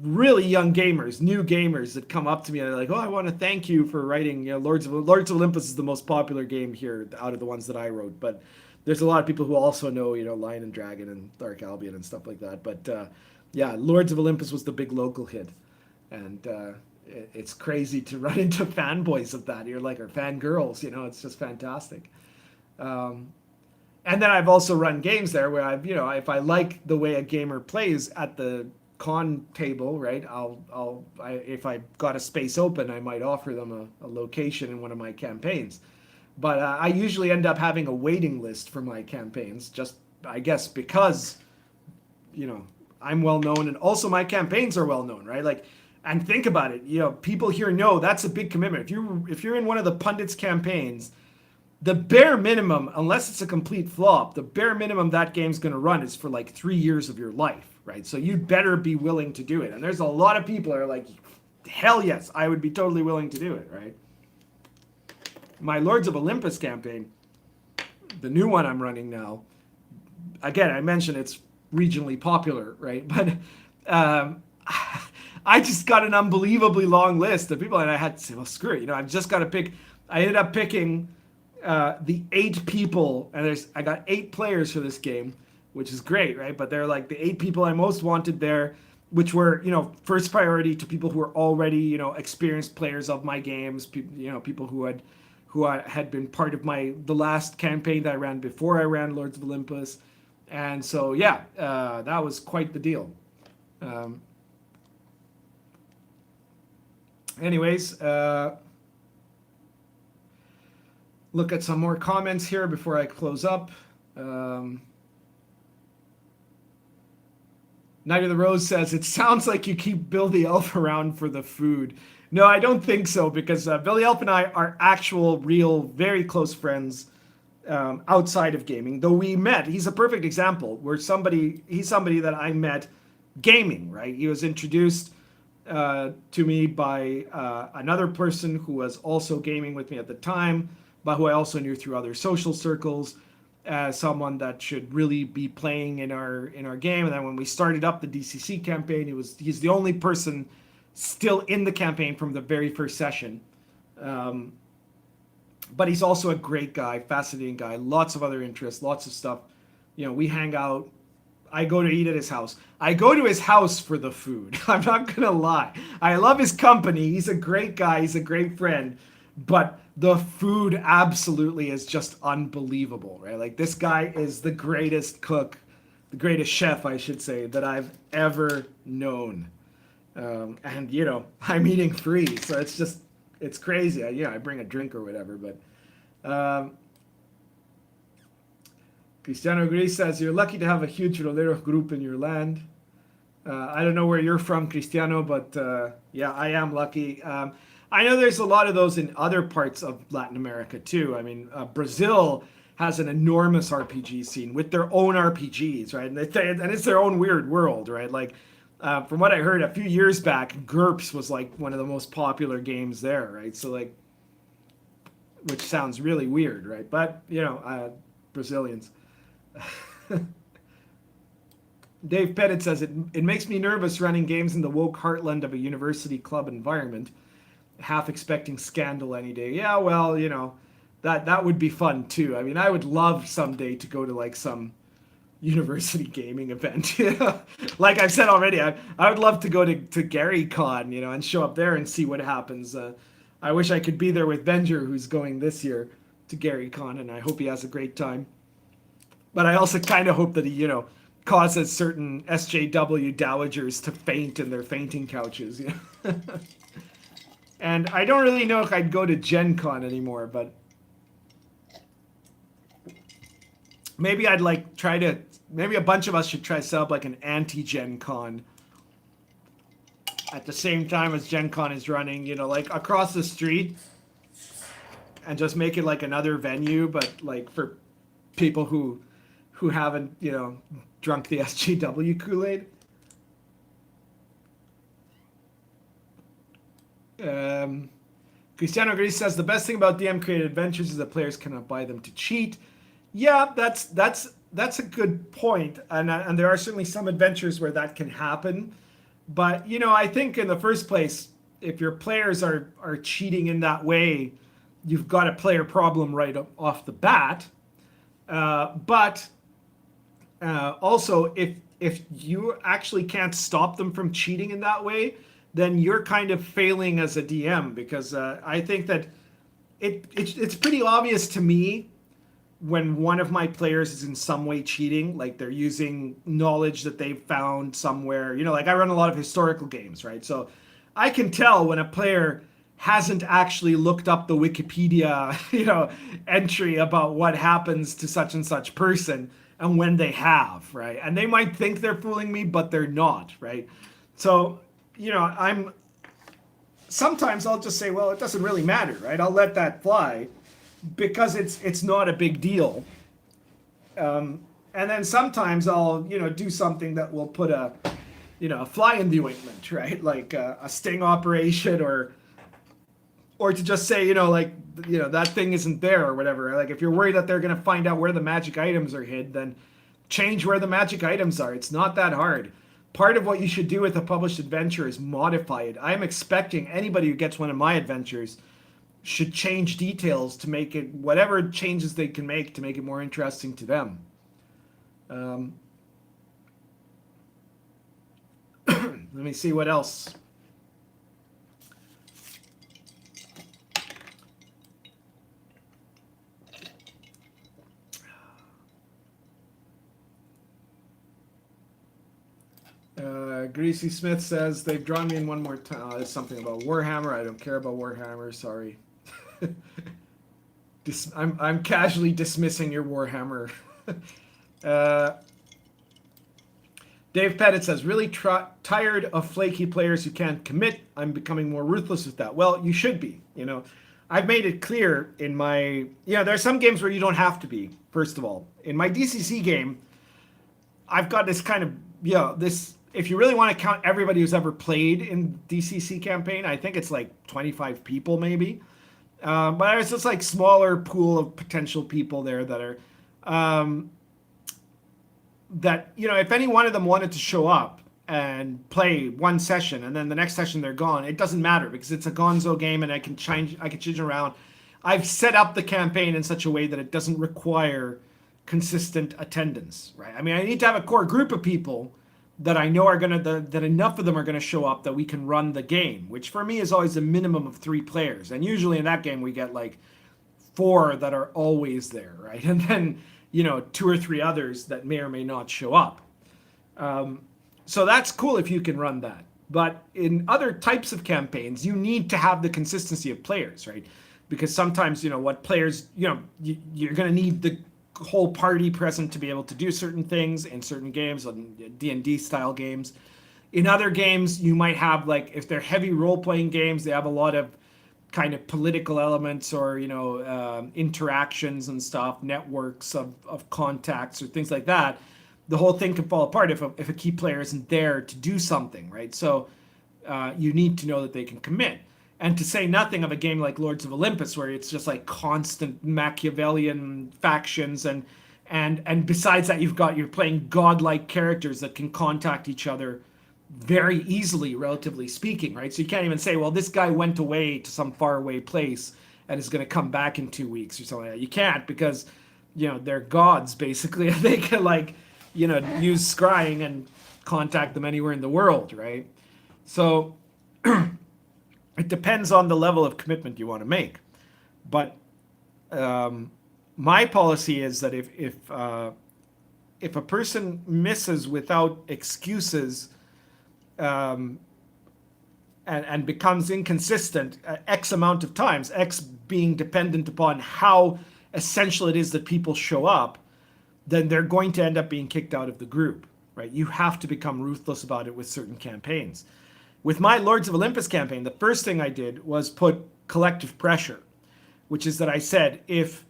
really young gamers, new gamers that come up to me and they're like, "Oh, I want to thank you for writing, Lords of Olympus is the most popular game here out of the ones that I wrote." But there's a lot of people who also know, Lion and Dragon and Dark Albion and stuff like that. But yeah, Lords of Olympus was the big local hit. And it's crazy to run into fanboys of that. You're like, or fangirls, it's just fantastic. And then I've also run games there where I've, if I like the way a gamer plays at the con table, right, if I got a space open, I might offer them a location in one of my campaigns. But I usually end up having a waiting list for my campaigns, just, I guess, because, I'm well known, and also my campaigns are well known, right? Like, and think about it, people here know that's a big commitment. If you're in one of the pundits' campaigns, the bare minimum, unless it's a complete flop, the bare minimum that game's going to run is for like 3 years of your life, right? So you'd better be willing to do it. And there's a lot of people that are like, hell yes, I would be totally willing to do it, right? My Lords of Olympus campaign, the new one I'm running now, again, I mentioned it's regionally popular, right? But I just got an unbelievably long list of people, and I had to say, well, screw it. I've just got to pick. I ended up picking the 8 people, and I got 8 players for this game, which is great, right? But they're like the 8 people I most wanted there, which were, first priority to people who were already, experienced players of my games, people who had been part of the last campaign that I ran before I ran Lords of Olympus. And so, yeah, that was quite the deal. Anyways, look at some more comments here before I close up. Night of the Rose says, it sounds like you keep Bill the Elf around for the food. No, I don't think so, because Bill the Elf and I are actual, real, very close friends outside of gaming. Though we met, he's a perfect example where he's somebody that I met gaming, right? He was introduced to me by another person who was also gaming with me at the time, but who I also knew through other social circles as someone that should really be playing in our game. And then when we started up the DCC campaign, he's the only person still in the campaign from the very first session. But he's also a great guy, fascinating guy, lots of other interests, lots of stuff. We hang out. I go to eat at his house. I go to his house for the food. I'm not going to lie. I love his company. He's a great guy. He's a great friend. But the food absolutely is just unbelievable, right? Like, this guy is the greatest cook, the greatest chef, I should say, that I've ever known. And, I'm eating free. So it's crazy. I bring a drink or whatever. But Cristiano Gris says, you're lucky to have a huge Rolero group in your land. I don't know where you're from, Cristiano, but yeah, I am lucky. I know there's a lot of those in other parts of Latin America too. I mean, Brazil has an enormous RPG scene with their own RPGs, right? And it's their own weird world, right? Like, from what I heard a few years back, GURPS was like one of the most popular games there, right? So like, which sounds really weird, right? But, Brazilians. Dave Pettit says, it makes me nervous running games in the woke heartland of a university club environment, half expecting scandal any day. Yeah, well, that would be fun too. I mean, I would love someday to go to like some university gaming event. Like I've said already, I would love to go to GaryCon, and show up there and see what happens. I wish I could be there with Venger, who's going this year to GaryCon, and I hope he has a great time. But I also kind of hope that he, causes certain SJW dowagers to faint in their fainting couches. And I don't really know if I'd go to Gen Con anymore, but maybe I'd maybe a bunch of us should try to set up like an anti-Gen Con at the same time as Gen Con is running, like across the street, and just make it like another venue, but like for people who haven't, drunk the SJW Kool-Aid. Cristiano Gris says, the best thing about DM created adventures is that players cannot buy them to cheat. Yeah, that's a good point. And there are certainly some adventures where that can happen. But, I think in the first place, if your players are cheating in that way, you've got a player problem right off the bat. But also, if you actually can't stop them from cheating in that way, then you're kind of failing as a DM, because I think that it's pretty obvious to me when one of my players is in some way cheating, like they're using knowledge that they've found somewhere. Like I run a lot of historical games, right? So I can tell when a player hasn't actually looked up the Wikipedia, entry about what happens to such and such person, and when they have, right? And they might think they're fooling me, but they're not, right? So, sometimes I'll just say, well, it doesn't really matter, right? I'll let that fly because it's not a big deal. And then sometimes I'll, do something that will put a fly in the ointment, right? Like a sting operation, or to just say, that thing isn't there or whatever. Like if you're worried that they're going to find out where the magic items are hid, then change where the magic items are. It's not that hard. Part of what you should do with a published adventure is modify it. I'm expecting anybody who gets one of my adventures should change details to make it, whatever changes they can make to make it more interesting to them. Let me see what else. Greasy Smith says, they've drawn me in one more time. There's something about Warhammer. I don't care about Warhammer. Sorry. I'm casually dismissing your Warhammer. Dave Pettit says, really tired of flaky players who can't commit. I'm becoming more ruthless with that. Well, you should be. I've made it clear in my... there are some games where you don't have to be, first of all. In my DCC game, I've got this kind of... if you really want to count everybody who's ever played in DCC campaign, I think it's like 25 people maybe. But it's just like smaller pool of potential people there that are that, you know, if any one of them wanted to show up and play one session and then the next session they're gone, it doesn't matter because it's a gonzo game and I can change around. I've set up the campaign in such a way that it doesn't require consistent attendance, right? I mean, I need to have a core group of people that I know are that enough of them are gonna show up that we can run the game, which for me is always a minimum of 3 players. And usually in that game we get like 4 that are always there, right? And then, you know, 2 or 3 others that may or may not show up. So that's cool if you can run that. But in other types of campaigns, you need to have the consistency of players, right? Because sometimes, you know, what players, you know, you're going to need the whole party present to be able to do certain things in certain games, on D&D style games. In other games, you might have, like, if they're heavy role-playing games, they have a lot of kind of political elements or, you know, interactions and stuff, networks of contacts or things like that. The whole thing can fall apart if a key player isn't there to do something, right? So you need to know that they can commit. And to say nothing of a game like Lords of Olympus, where it's just like constant Machiavellian factions, and besides that, you're playing godlike characters that can contact each other very easily, relatively speaking, right? So you can't even say, well, this guy went away to some faraway place and is going to come back in 2 weeks or something like that. You can't, because, you know, they're gods basically. They can, like, you know, use scrying and contact them anywhere in the world, right? So it depends on the level of commitment you want to make. But my policy is that if a person misses without excuses and becomes inconsistent X amount of times, X being dependent upon how essential it is that people show up, then they're going to end up being kicked out of the group, right? You have to become ruthless about it with certain campaigns. With my Lords of Olympus campaign, the first thing I did was put collective pressure, which is that I said, if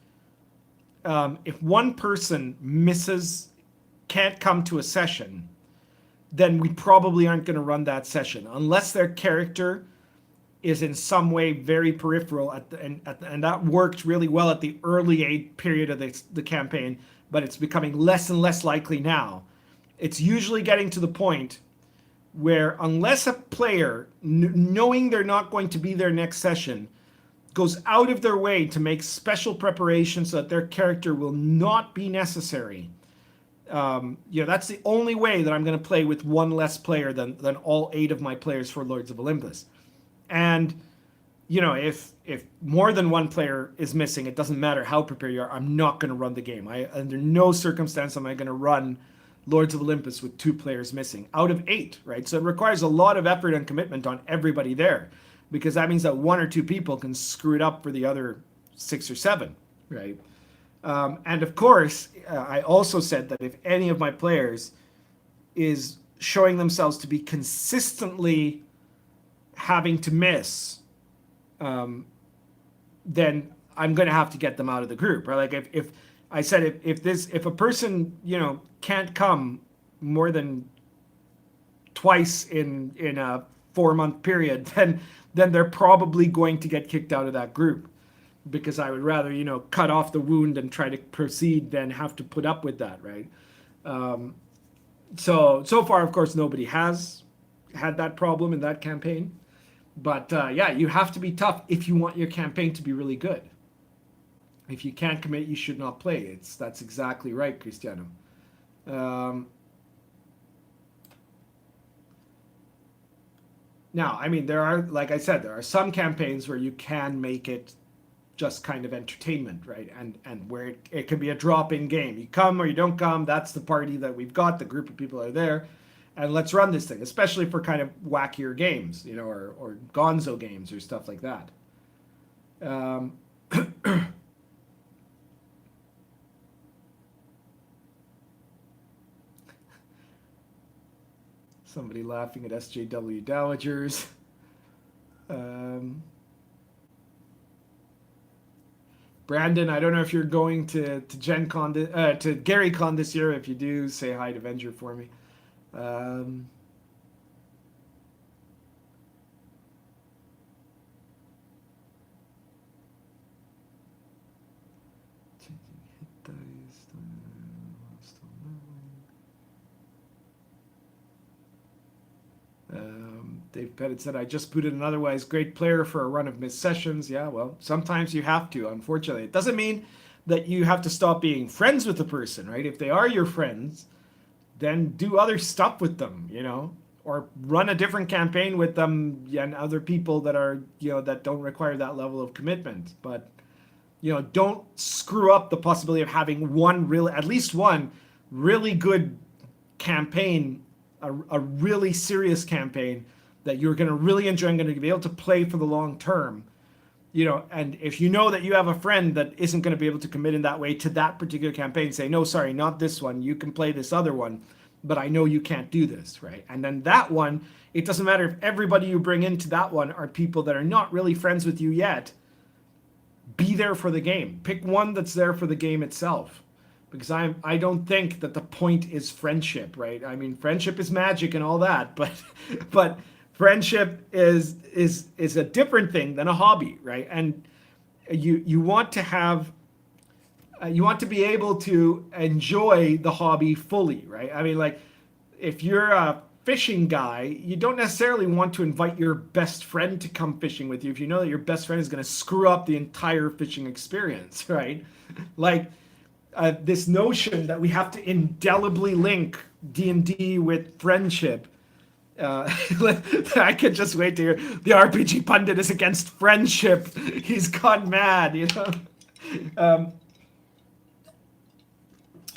one person can't come to a session, then we probably aren't going to run that session unless their character is in some way very peripheral and that worked really well at the early period of the campaign, but it's becoming less and less likely now. It's usually getting to the point where unless a player, knowing they're not going to be there next session, goes out of their way to make special preparations so that their character will not be necessary, you know, that's the only way that I'm going to play with one less player than all 8 of my players for Lords of Olympus. And, you know, if more than one player is missing, it doesn't matter how prepared you are, I'm not going to run the game. Under no circumstance am I going to run Lords of Olympus with 2 players missing out of 8, right? So it requires a lot of effort and commitment on everybody there, because that means that 1 or 2 people can screw it up for the other 6 or 7, right? And of course, I also said that if any of my players is showing themselves to be consistently having to miss, then I'm going to have to get them out of the group, right? Like if I said if a person, you know, can't come more than twice in a 4-month period, then they're probably going to get kicked out of that group, because I would rather, you know, cut off the wound and try to proceed than have to put up with that, right? So far, of course, nobody has had that problem in that campaign. But yeah, you have to be tough if you want your campaign to be really good. If you can't commit, you should not play. That's exactly right, Cristiano. Now, I mean, there are, like I said, there are some campaigns where you can make it just kind of entertainment, right? And where it can be a drop-in game. You come or you don't come, that's the party that we've got, the group of people are there, and let's run this thing, especially for kind of wackier games, you know, or gonzo games or stuff like that. Somebody laughing at SJW Dowagers. Brandon, I don't know if you're going to Gen Con to Gary Con this year. If you do, say hi to Venger for me. Dave Pettit said, I just booted an otherwise great player for a run of missed sessions. Yeah, well, sometimes you have to, unfortunately. It doesn't mean that you have to stop being friends with the person, right? If they are your friends, then do other stuff with them, or run a different campaign with them and other people that are, that don't require that level of commitment. But, don't screw up the possibility of having at least one really good campaign, a really serious campaign that you're going to really enjoy and going to be able to play for the long term. And if you know that you have a friend that isn't going to be able to commit in that way to that particular campaign, say, no, sorry, not this one. You can play this other one, but I know you can't do this, right? And then that one, it doesn't matter if everybody you bring into that one are people that are not really friends with you yet. Be there for the game. Pick one that's there for the game itself. Because I don't think that the point is friendship, right? I mean, friendship is magic and all that, but friendship is a different thing than a hobby, right? And you want to have you want to be able to enjoy the hobby fully, right? I mean, like if you're a fishing guy, you don't necessarily want to invite your best friend to come fishing with you if you know that your best friend is going to screw up the entire fishing experience, right? Like this notion that we have to indelibly link D&D with friendship. I could just wait to hear the RPG pundit is against friendship. He's gone mad,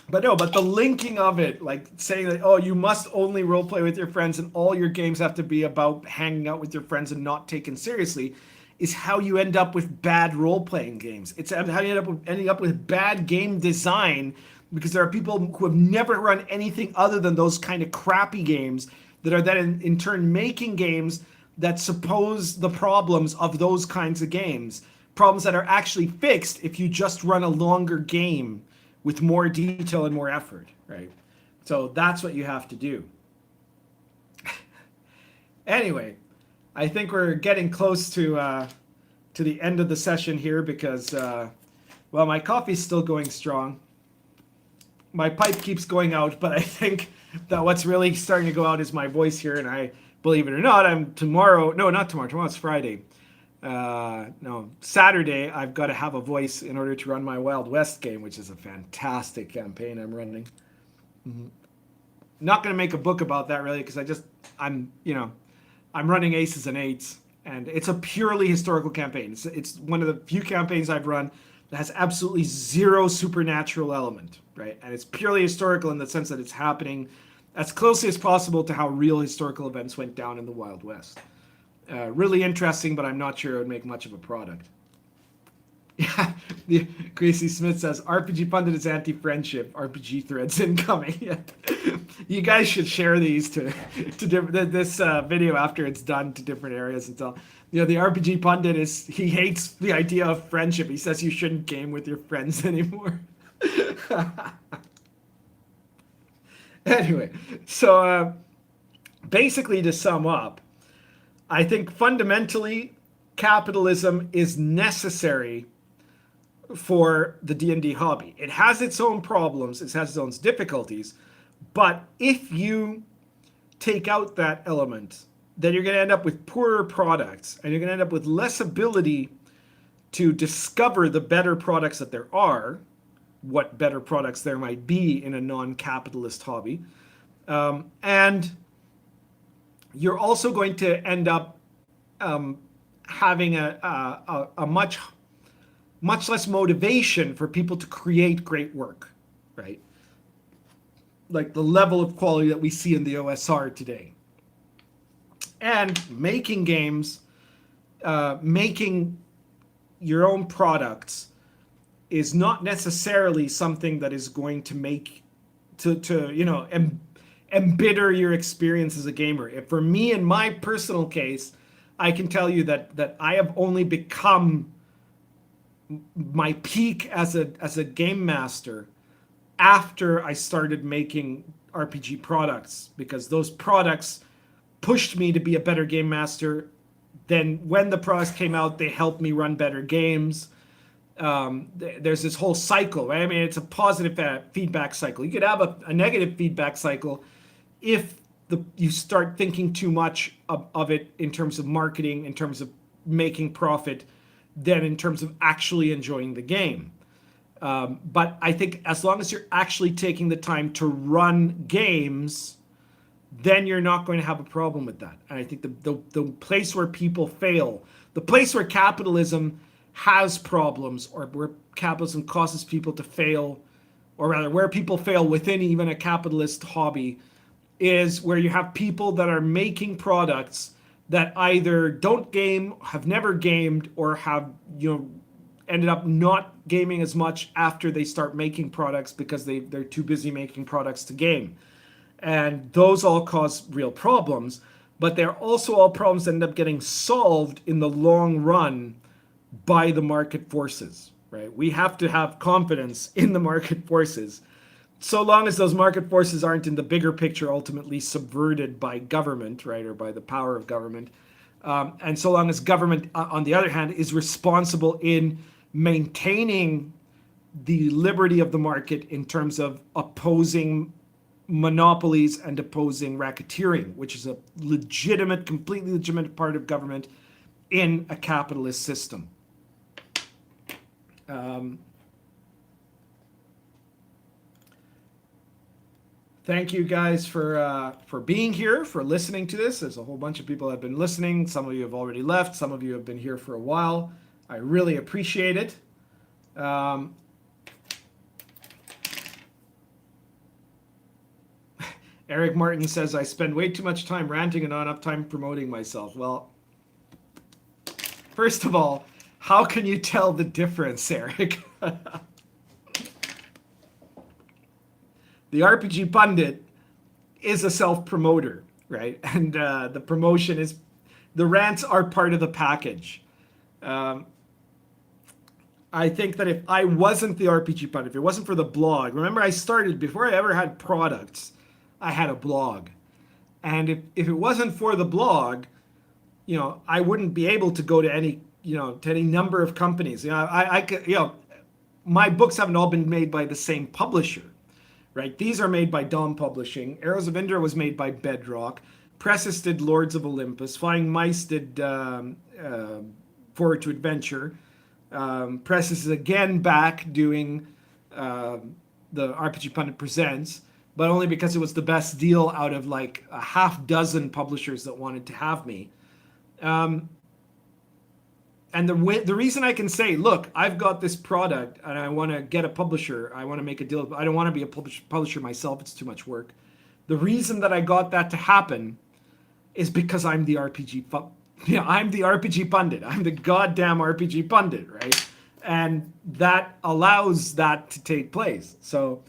But the linking of it, like saying that, oh, you must only roleplay with your friends and all your games have to be about hanging out with your friends and not taken seriously, is how you end up with bad role-playing games. It's how you ending up with bad game design, because there are people who have never run anything other than those kind of crappy games that are then in turn making games that suppose the problems of those kinds of games, problems that are actually fixed if you just run a longer game with more detail and more effort, right? So that's what you have to do. Anyway, I think we're getting close to the end of the session here because, well, my coffee's still going strong. My pipe keeps going out, but I think that what's really starting to go out is my voice here, and I, believe it or not, tomorrow's Friday. Saturday, I've got to have a voice in order to run my Wild West game, which is a fantastic campaign I'm running. Not going to make a book about that really, because I'm running aces and eights, and it's a purely historical campaign. It's one of the few campaigns I've run that has absolutely zero supernatural element, right? And it's purely historical in the sense that it's happening as closely as possible to how real historical events went down in the Wild West. Really interesting, but I'm not sure it would make much of a product. Yeah, Gracie Smith says, RPG Pundit is anti-friendship. RPG threads incoming. Yeah. You guys should share these to this video after it's done to different areas and so. The RPG Pundit he hates the idea of friendship. He says you shouldn't game with your friends anymore. Anyway, so basically to sum up, I think fundamentally capitalism is necessary for the D&D hobby. It has its own problems, it has its own difficulties, but if you take out that element, then you're going to end up with poorer products, and you're going to end up with less ability to discover the better products that there are, what better products there might be in a non-capitalist hobby, and you're also going to end up having a much less motivation for people to create great work, right? Like the level of quality that we see in the OSR today. And making games, making your own products is not necessarily something that is going to make embitter your experience as a gamer. For me, in my personal case, I can tell you that I have only become my peak as a game master after I started making RPG products, because those products pushed me to be a better game master. Then when the products came out, they helped me run better games. There's this whole cycle, right? I mean, it's a positive feedback cycle. You could have a negative feedback cycle if you start thinking too much of it in terms of marketing, in terms of making profit, than in terms of actually enjoying the game. But I think as long as you're actually taking the time to run games, then you're not going to have a problem with that. And I think the place where people fail, the place where capitalism has problems, or where capitalism causes people to fail, or rather where people fail within even a capitalist hobby, is where you have people that are making products that either don't game, have never gamed, or have, ended up not gaming as much after they start making products because they're too busy making products to game. And those all cause real problems, but they're also all problems that end up getting solved in the long run by the market forces, right? We have to have confidence in the market forces, so long as those market forces aren't in the bigger picture ultimately subverted by government, right, or by the power of government. And so long as government, on the other hand, is responsible in maintaining the liberty of the market in terms of opposing monopolies and opposing racketeering, which is a legitimate, completely legitimate part of government in a capitalist system. Thank you guys for being here, for listening to this. There's a whole bunch of people that have been listening. Some of you have already left. Some of you have been here for a while. I really appreciate it. Eric Martin says, I spend way too much time ranting and not enough time promoting myself. Well, first of all, how can you tell the difference, Eric? The RPG Pundit is a self-promoter, right? And the promotion is, the rants are part of the package. I think that if I wasn't the RPG Pundit, if it wasn't for the blog, remember I started, before I ever had products, I had a blog. And if it wasn't for the blog, I wouldn't be able to go to any, to any number of companies. I could, my books haven't all been made by the same publisher, right? These are made by Dom Publishing. Arrows of Indra was made by Bedrock. Presses did Lords of Olympus. Flying Mice did Forward to Adventure. Presses is again back doing the RPG Pundit Presents, but only because it was the best deal out of like a half dozen publishers that wanted to have me. And the reason I can say, look, I've got this product and I want to get a publisher, I want to make a deal, I don't want to be a publisher myself, it's too much work. The reason that I got that to happen is because I'm the I'm the RPG Pundit. I'm the goddamn RPG Pundit, right? And that allows that to take place. So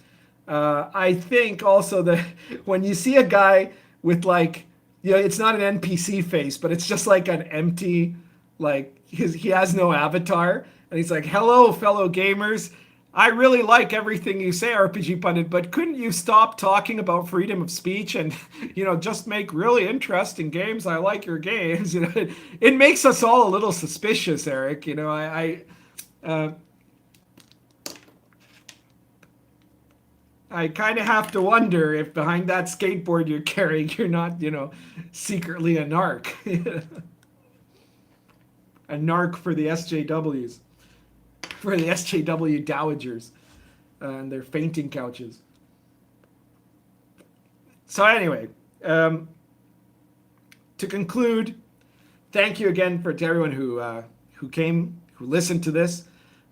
I think also that when you see a guy with like, it's not an NPC face, but it's just like an empty, like he has no avatar, and he's like, hello, fellow gamers. I really like everything you say, RPG Pundit, but couldn't you stop talking about freedom of speech and, just make really interesting games? I like your games. It makes us all a little suspicious, Eric. I kind of have to wonder if behind that skateboard you're carrying, you're not, secretly a narc. A narc for the SJWs. For the SJW dowagers and their fainting couches. So anyway, to conclude, thank you again to everyone who came, who listened to this.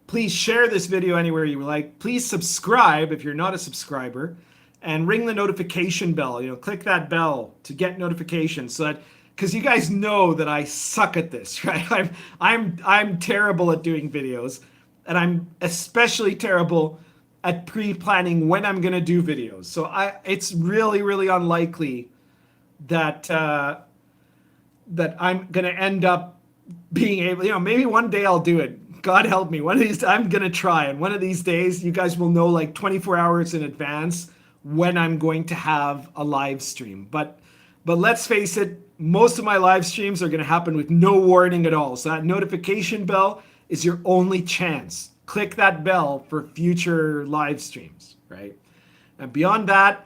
Please share this video anywhere you like. Please subscribe if you're not a subscriber, and ring the notification bell. Click that bell to get notifications, so that, because you guys know that I suck at this, right? I'm terrible at doing videos, and I'm especially terrible at pre-planning when I'm gonna do videos. So it's really, really unlikely that that I'm gonna end up being able. Maybe one day I'll do it. God help me. One of these, I'm gonna try, and one of these days, you guys will know like 24 hours in advance when I'm going to have a live stream. But let's face it, most of my live streams are going to happen with no warning at all. So that notification bell is your only chance. Click that bell for future live streams, right? And beyond that,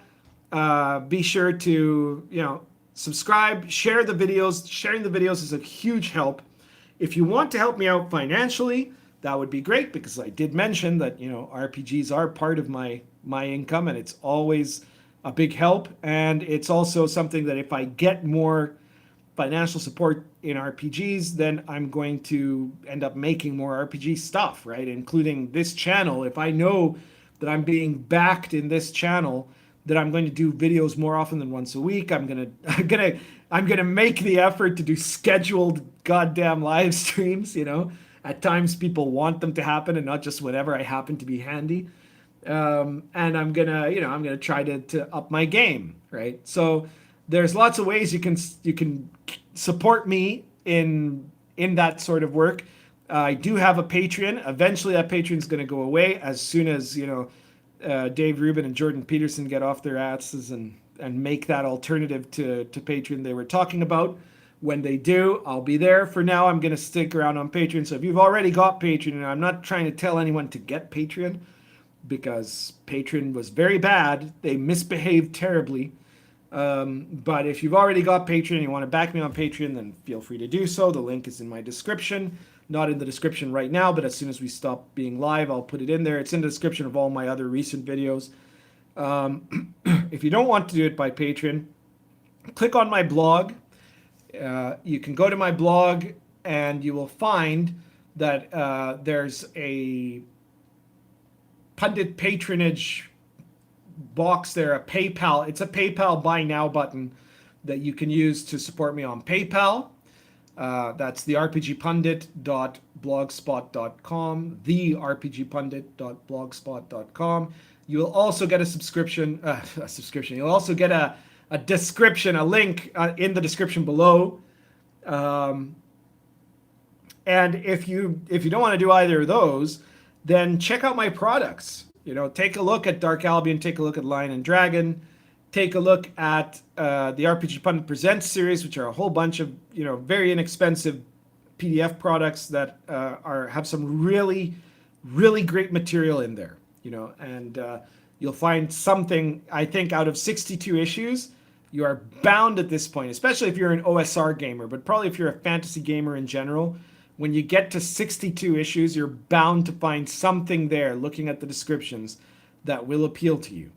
be sure to, subscribe, share the videos. Sharing the videos is a huge help. If you want to help me out financially, that would be great, because I did mention that, RPGs are part of my income, and it's always a big help. And it's also something that if I get more financial support in RPGs, then I'm going to end up making more RPG stuff, right? Including this channel. If I know that I'm being backed in this channel, that I'm going to do videos more often than once a week. I'm gonna make the effort to do scheduled goddamn live streams. At times people want them to happen, and not just whenever I happen to be handy. And I'm gonna try to up my game, right? So there's lots of ways you can support me in that sort of work. I do have a Patreon. Eventually, that Patreon's going to go away as soon as Dave Rubin and Jordan Peterson get off their asses and make that alternative to Patreon they were talking about. When they do, I'll be there. For now, I'm going to stick around on Patreon. So if you've already got Patreon, and I'm not trying to tell anyone to get Patreon, because Patreon was very bad. They misbehaved terribly. But if you've already got Patreon and you want to back me on Patreon, then feel free to do so. The link is in my description. Not in the description right now, but as soon as we stop being live, I'll put it in there. It's in the description of all my other recent videos. If you don't want to do it by Patreon, click on my blog. You can go to my blog and you will find that there's a pundit patronage box there, a PayPal. It's a PayPal buy now button that you can use to support me on PayPal. That's the rpgpundit.blogspot.com, the rpgpundit.blogspot.com. You will also get a subscription. You'll also get a description, a link in the description below. And if you don't want to do either of those, then check out my products. Take a look at Dark Albion, take a look at Lion and Dragon, take a look at the RPG Pundit Presents series, which are a whole bunch of very inexpensive PDF products that have some really, really great material in there. And you'll find something. I think out of 62 issues, you are bound at this point, especially if you're an OSR gamer, but probably if you're a fantasy gamer in general. When you get to 62 issues, you're bound to find something there, looking at the descriptions, that will appeal to you.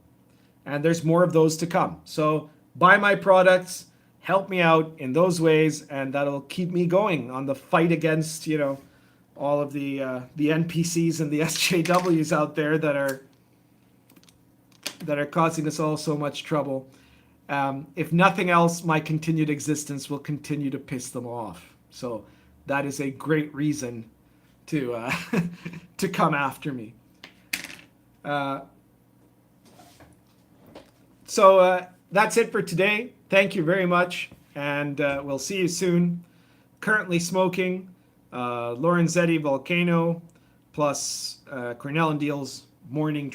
And there's more of those to come. So buy my products, help me out in those ways, and that'll keep me going on the fight against, all of the NPCs and the SJWs out there that are causing us all so much trouble. If nothing else, my continued existence will continue to piss them off. So that is a great reason to to come after me. So that's it for today. Thank you very much, and we'll see you soon. Currently smoking Lorenzetti Volcano plus Cornell and Deal's Morning Drop.